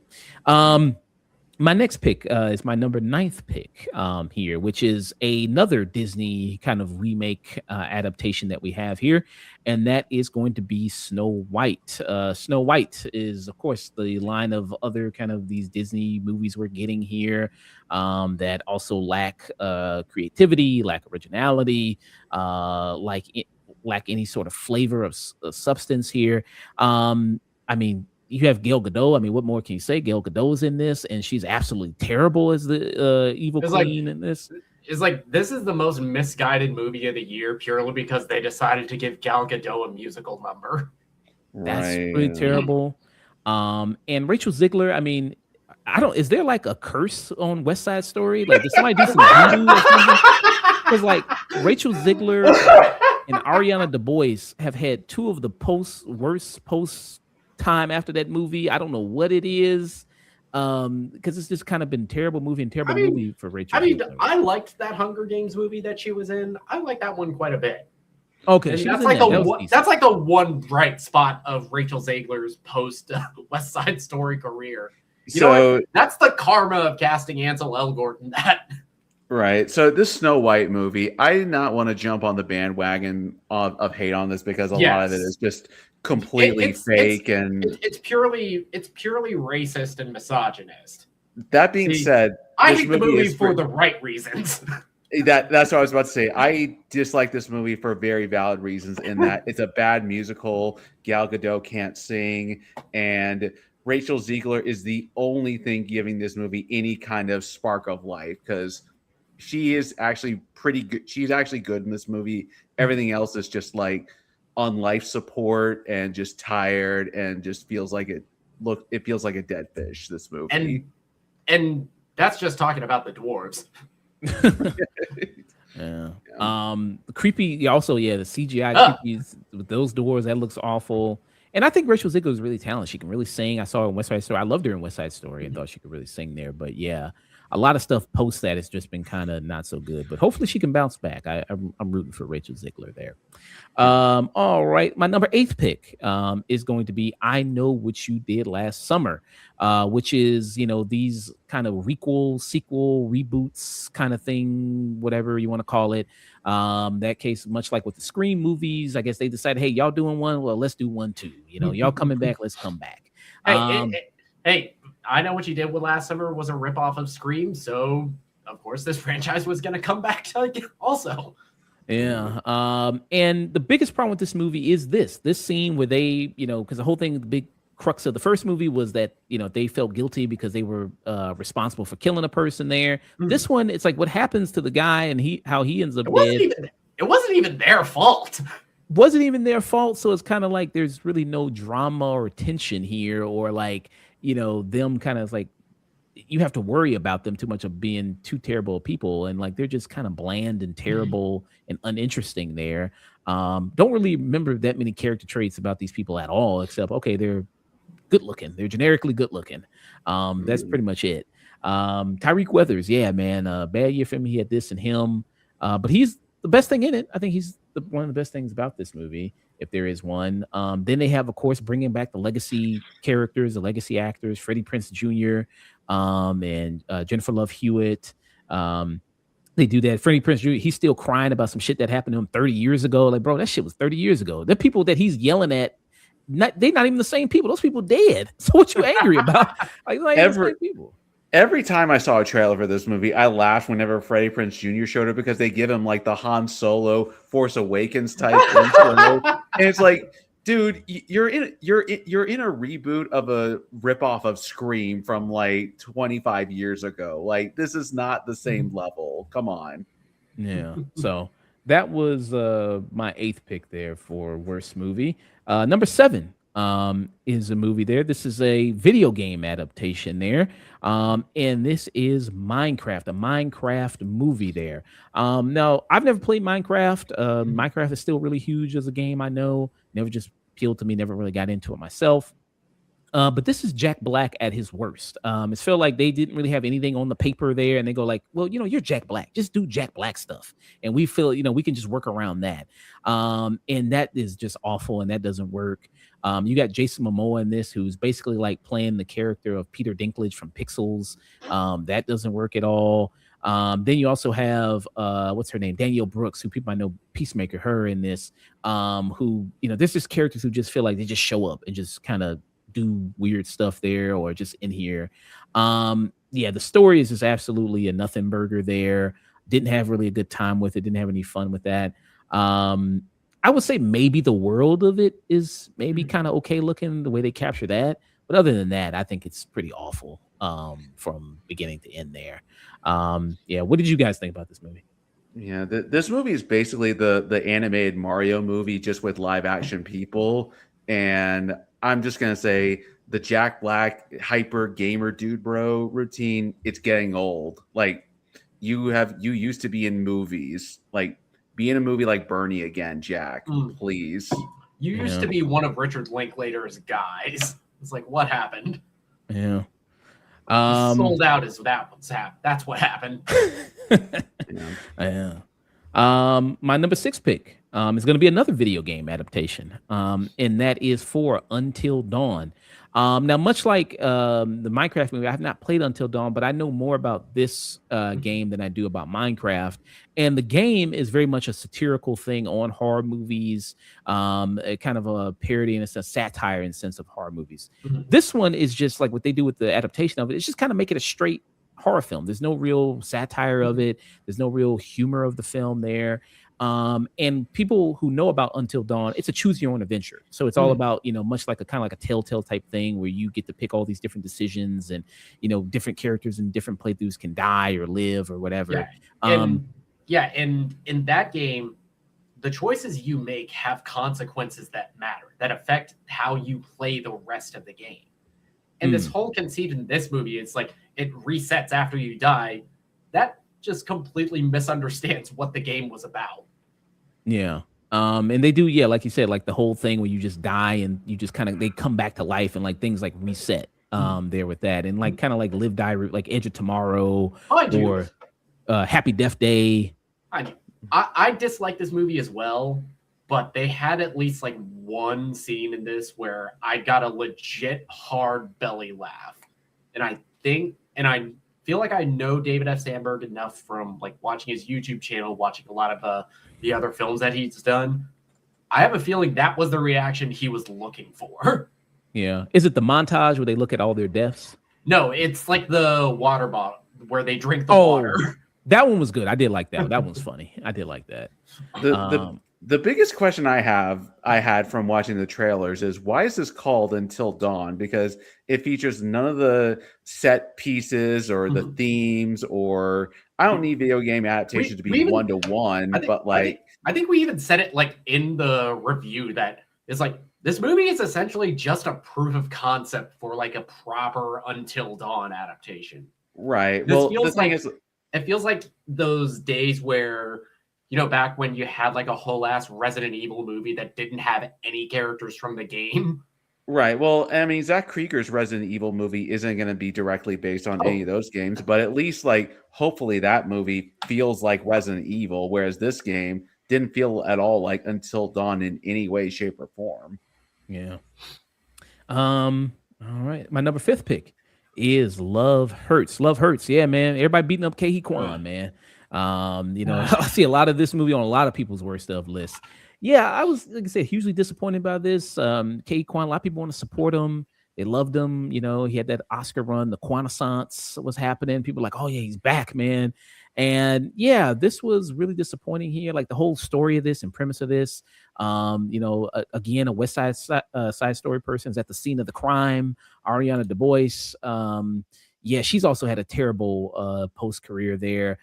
My next pick is my number ninth pick here, which is another Disney kind of remake adaptation that we have here, and that is going to be Snow White. Snow White is, of course, the line of other kind of these Disney movies we're getting here that also lack creativity, lack originality, lack any sort of flavor of substance here. I mean, you have Gail Gadot. I mean, what more can you say? Gail Gadot's in this, and she's absolutely terrible as the evil It's like- queen in this. It's like this is the most misguided movie of the year purely because they decided to give Gal Gadot a musical number. That's really terrible. And Rachel Ziegler, I mean, I don't. Is there like a curse on West Side Story? Like, did somebody do some voodoo or something? Because like Rachel Ziegler and Ariana DeBose have had two of the worst post time after that movie. I don't know what it is. Because it's just kind of been terrible movie for Rachel. Ziegler. I liked that Hunger Games movie that she was in. I like that one quite a bit. Okay, And she was that's in like that. the That was one, decent. that's like the one bright spot of Rachel Ziegler's post West Side Story career. You know So what? That's the karma of casting Ansel Elgort in that. right. So this Snow White movie, I did not want to jump on the bandwagon of hate on this because a lot of it Yes. is just completely It's- fake. And It's purely racist and misogynist. that being See, said, I this hate the movie is for the right reasons. that's what I was about to say. I dislike this movie for very valid reasons in that it's a bad musical. Gal Gadot can't sing, and Rachel Ziegler is the only thing giving this movie any kind of spark of life because she is actually pretty good. She's actually good in this movie. Everything else is just like on life support and just tired and just feels like it feels like a dead fish, this movie. and that's just talking about the dwarves. Yeah. Creepy. Also, yeah, the CGI creepies with those doors, that looks awful. And I think Rachel Ziegler is really talented. She can really sing. I saw her in West Side Story. I loved her in West Side Story and thought she could really sing there. But yeah, a lot of stuff post that has just been kind of not so good. But hopefully she can bounce back. I'm rooting for Rachel Ziegler there. All right. My number 8 pick is going to be I Know What You Did Last Summer, which is, these kind of sequel, reboots kind of thing, whatever you want to call it. That case, much like with the Scream movies, I guess they decided, hey, y'all doing one? Well, let's do one too. Y'all coming back, let's come back. Hey, I Know What You Did with Last Summer was a ripoff of Scream, so of course this franchise was going to come back also. Yeah. And the biggest problem with this movie is this scene where they, because the whole thing, the big crux of the first movie was that, they felt guilty because they were responsible for killing a person there. Mhm. This one, it's like what happens to the guy and how he ends up It wasn't even their fault. Wasn't even their fault. So it's kind of like there's really no drama or tension here, or like, them kind of like you have to worry about them too much of being too terrible people, and like they're just kind of bland and terrible and uninteresting there. Don't really remember that many character traits about these people at all, except they're good looking. They're generically good looking. That's pretty much it. Tyreek Weathers, yeah, man, bad year for him. He had this and him, but he's the best thing in it. I think he's one of the best things about this movie, if there is one. Then they have, of course, bringing back the legacy characters, the legacy actors, Freddie Prinze Jr. And Jennifer Love Hewitt. They do that. Freddie Prinze Jr., he's still crying about some shit that happened to him 30 years ago. Like, bro, that shit was 30 years ago. The people that he's yelling at, they're not even the same people. Those people dead. So what you angry about? Like the same people. Every time I saw a trailer for this movie, I laughed whenever Freddie Prinze Jr. showed up because they give him like the Han Solo Force Awakens type intro, and it's like, dude, you're in a reboot of a ripoff of Scream from like 25 years ago. Like, this is not the same level. Come on. Yeah. So that was my 8th pick there for worst movie. Number 7 is a movie there. This is a video game adaptation there. And this is Minecraft, a Minecraft movie there. Now, I've never played Minecraft. Minecraft is still really huge as a game, I know. Never just appealed to me, never really got into it myself. But this is Jack Black at his worst. It's felt like they didn't really have anything on the paper there, and they go like, well, you're Jack Black. Just do Jack Black stuff. And we feel, we can just work around that. And that is just awful, and that doesn't work. You got Jason Momoa in this, who's basically like playing the character of Peter Dinklage from Pixels. That doesn't work at all. Then you also have what's her name, Danielle Brooks, who people might know, Peacemaker, her in this. Who, you know, there's just characters who just feel like they just show up and just kind of do weird stuff there, or just in here. Yeah, the story is just absolutely a nothing burger there. Didn't have really a good time with it. Didn't have any fun with that. I would say maybe the world of it is maybe kind of okay looking, the way they capture that. But other than that, I think it's pretty awful from beginning to end there. Yeah, what did you guys think about this movie? Yeah, this movie is basically the animated Mario movie, just with live action people. And I'm just gonna say the Jack Black hyper gamer dude bro routine, it's getting old. Like you used to be in movies, like be in a movie like Bernie again, Jack, please. You used to be one of Richard Linklater's guys. It's like, what happened? Yeah. Sold out is that's what happened. Yeah. My number 6 pick is going to be another video game adaptation, and that is for Until Dawn. Now, much like the Minecraft movie, I have not played Until Dawn, but I know more about this game than I do about Minecraft. And the game is very much a satirical thing on horror movies, a kind of a parody and a satire in the sense of horror movies. This one is just like what they do with the adaptation of it. It's just kind of make it a straight horror film. There's no real satire of it. There's no real humor of the film there. And people who know about Until Dawn, it's a choose your own adventure. So it's all about, you know, much like a kind of like a Telltale type thing where you get to pick all these different decisions, and, you know, different characters in different playthroughs can die or live or whatever. And in that game, the choices you make have consequences that matter, that affect how you play the rest of the game. And this whole conceit in this movie is like it resets after you die. That just completely misunderstands what the game was about. Yeah. And they do, yeah, like you said, like the whole thing where you just die and you just kind of, they come back to life, and like things like reset there with that, and like kind of like Live Die, like Edge of Tomorrow or Happy Death Day. I dislike this movie as well, but they had at least like one scene in this where I got a legit hard belly laugh. And I feel like I know David F. Sandberg enough from like watching his YouTube channel, watching a lot of the other films that he's done. I have a feeling that was the reaction he was looking for. Yeah. Is it the montage where they look at all their deaths? No, it's like the water bottle where they drink the water. That one was good. I did like that. That one's funny. I did like that. The biggest question I had from watching the trailers is, why is this called Until Dawn? Because it features none of the set pieces or the themes, or I don't need video game adaptation to be one-to-one, but like I think we even said it like in the review that it's like this movie is essentially just a proof of concept for like a proper Until Dawn adaptation. Right. Well, it feels like those days where, you know, back when you had like a whole ass Resident Evil movie that didn't have any characters from the game. Right. Well, I mean, Zach Krieger's Resident Evil movie isn't going to be directly based on any of those games, but at least like hopefully that movie feels like Resident Evil, whereas this game didn't feel at all like Until Dawn in any way, shape, or form. Yeah. All right. My number 5 pick is Love Hurts. Love Hurts. Yeah, man. Everybody beating up Ke Quan, man. You know, I see a lot of this movie on a lot of people's worst of lists. Yeah, I was, like I said, hugely disappointed by this. Ke Quan, a lot of people want to support him. They loved him. You know, he had that Oscar run. The Quanaissance was happening. People were like, oh, yeah, he's back, man. And yeah, this was really disappointing here. Like the whole story of this and premise of this, you know, again, a West Side Story person is at the scene of the crime. Ariana DeBose. Yeah, she's also had a terrible post-career there.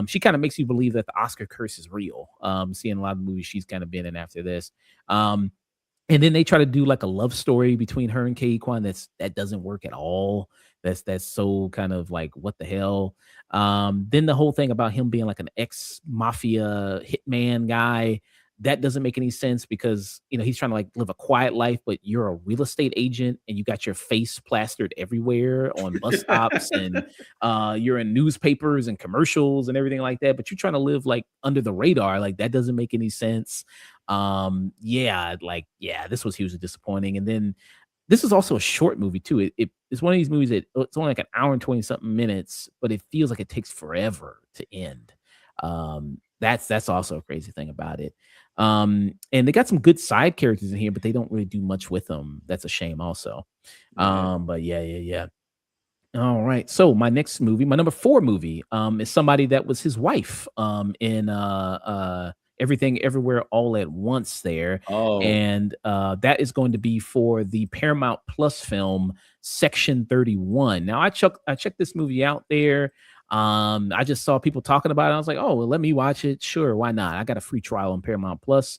She kind of makes you believe that the Oscar curse is real. Seeing a lot of movies she's kind of been in after this. And then they try to do like a love story between her and Ke Quan. That doesn't work at all. That's so kind of like, what the hell? Then the whole thing about him being like an ex-mafia hitman guy, that doesn't make any sense because, you know, he's trying to like live a quiet life, but you're a real estate agent and you got your face plastered everywhere on bus stops and you're in newspapers and commercials and everything like that, but you're trying to live like under the radar. Like that doesn't make any sense. This was hugely disappointing. And then this is also a short movie too. It's one of these movies that it's only like an hour and 20 something minutes, but it feels like it takes forever to end. That's also a crazy thing about it. And they got some good side characters in here, but they don't really do much with them. That's a shame also. But yeah. All right. So my next movie, my number 4 movie, is somebody that was his wife in Everything Everywhere All at Once there. Oh, And that is going to be for the Paramount Plus film Section 31. Now I checked this movie out there. I just saw people talking about it. I was like, oh, well, let me watch it. Sure, why not? I got a free trial on Paramount Plus.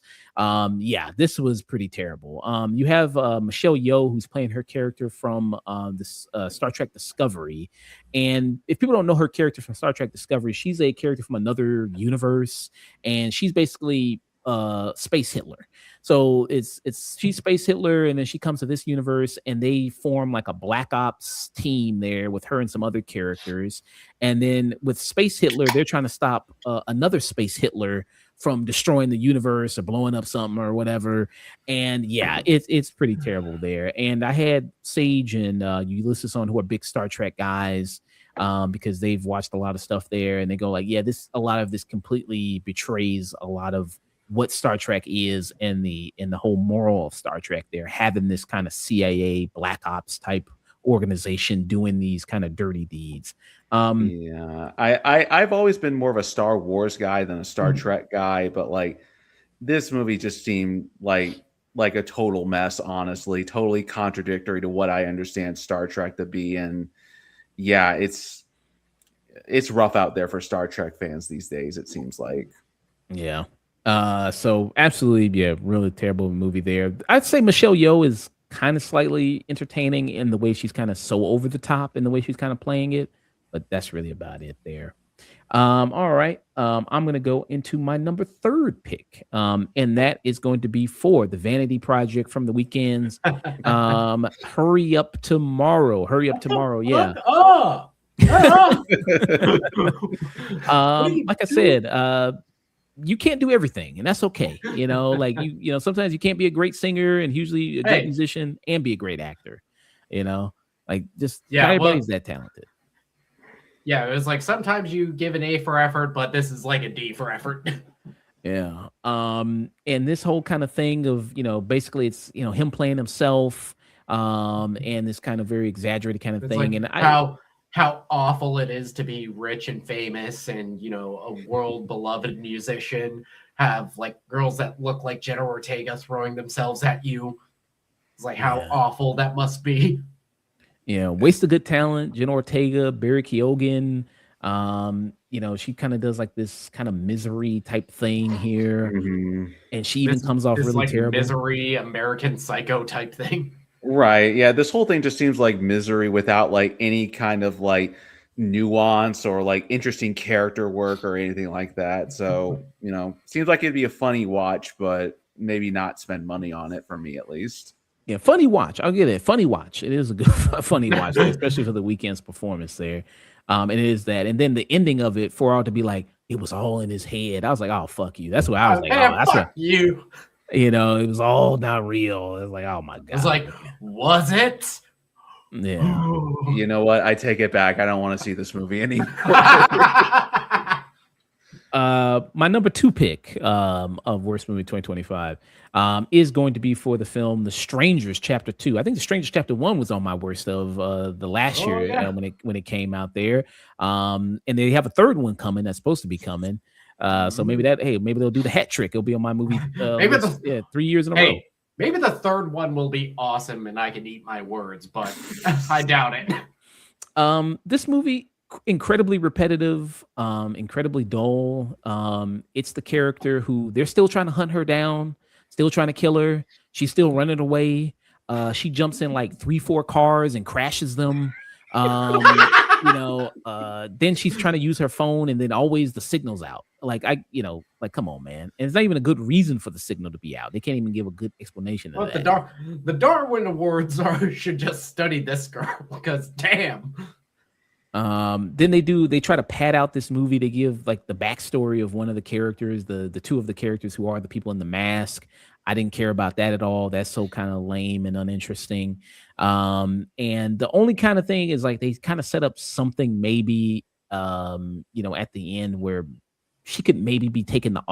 This was pretty terrible. You have Michelle Yeoh, who's playing her character from this Star Trek Discovery. And if people don't know her character from Star Trek Discovery, she's a character from another universe, and she's basically Space Hitler. So she's Space Hitler, and then she comes to this universe, and they form like a Black Ops team there with her and some other characters. And then with Space Hitler, they're trying to stop another Space Hitler from destroying the universe or blowing up something or whatever. And yeah, it's pretty terrible there. And I had Sage and Ulysses on, who are big Star Trek guys, because they've watched a lot of stuff there, and they go like, yeah, a lot of this completely betrays a lot of what Star Trek is and the whole moral of Star Trek. They're having this kind of CIA Black Ops type organization doing these kind of dirty deeds. I've always been more of a Star Wars guy than a Star Trek guy, but like this movie just seemed like a total mess, honestly, totally contradictory to what I understand Star Trek to be. And yeah, it's rough out there for Star Trek fans these days, it seems like. Yeah. So absolutely, yeah, really terrible movie there. I'd say Michelle Yeoh is kind of slightly entertaining in the way she's kind of so over the top in the way she's kind of playing it, but that's really about it there. All right. I'm gonna go into my number 3rd pick. And that is going to be for the Vanity Project from the weekends. Hurry Up Tomorrow. Yeah. Like I said, you can't do everything, and that's okay. Like sometimes you can't be a great singer and hugely a great musician and be a great actor. Like just not everybody's that talented. Yeah, it was like sometimes you give an A for effort, but this is like a D for effort. Yeah. And this whole kind of thing of basically it's him playing himself, and this kind of very exaggerated kind of It's thing, like and how awful it is to be rich and famous and a world beloved musician, have like girls that look like Jenna Ortega throwing themselves at you. It's like how awful that must be. Yeah, waste of good talent. Jenna Ortega, Barry Keoghan. She kind of does like this kind of Misery type thing here, and she even comes off really like terrible. Misery, American Psycho type thing. Right. Yeah. This whole thing just seems like Misery without like any kind of like nuance or like interesting character work or anything like that. So, seems like it'd be a funny watch, but maybe not spend money on it for me at least. Yeah, funny watch. I'll get it. Funny watch. It is a good funny watch, especially for the weekend's performance there. And it is that. And then the ending of it for all to be like, it was all in his head. I was like, oh, fuck you. That's what I was like. Man, oh, that's fuck you. It was all not real. It was like, oh my God. It's like, was it? Yeah. You know what? I take it back. I don't want to see this movie anymore. My number 2 pick of worst movie 2025 is going to be for the film The Strangers Chapter 2. I think The Strangers Chapter 1 was on my worst of the last year when it came out there. And they have a 3rd one coming that's supposed to be coming. So maybe they'll do the hat trick. It'll be on my movie list, 3 years in a row. Maybe the 3rd one will be awesome and I can eat my words, but I doubt it. This movie, incredibly repetitive, incredibly dull. It's the character who they're still trying to hunt her down, still trying to kill her. She's still running away. She jumps in like 3-4 cars and crashes them. Then she's trying to use her phone, and then always the signal's out. Come on, man. And it's not even a good reason for the signal to be out. They can't even give a good explanation of that. The Darwin Awards should just study this girl because damn. Then they try to pad out this movie. They give like the backstory of one of the characters, the two of the characters who are the people in the mask. I didn't care about that at all. That's so kind of lame and uninteresting. And the only kind of thing is like they kind of set up something maybe at the end where she could maybe be taking the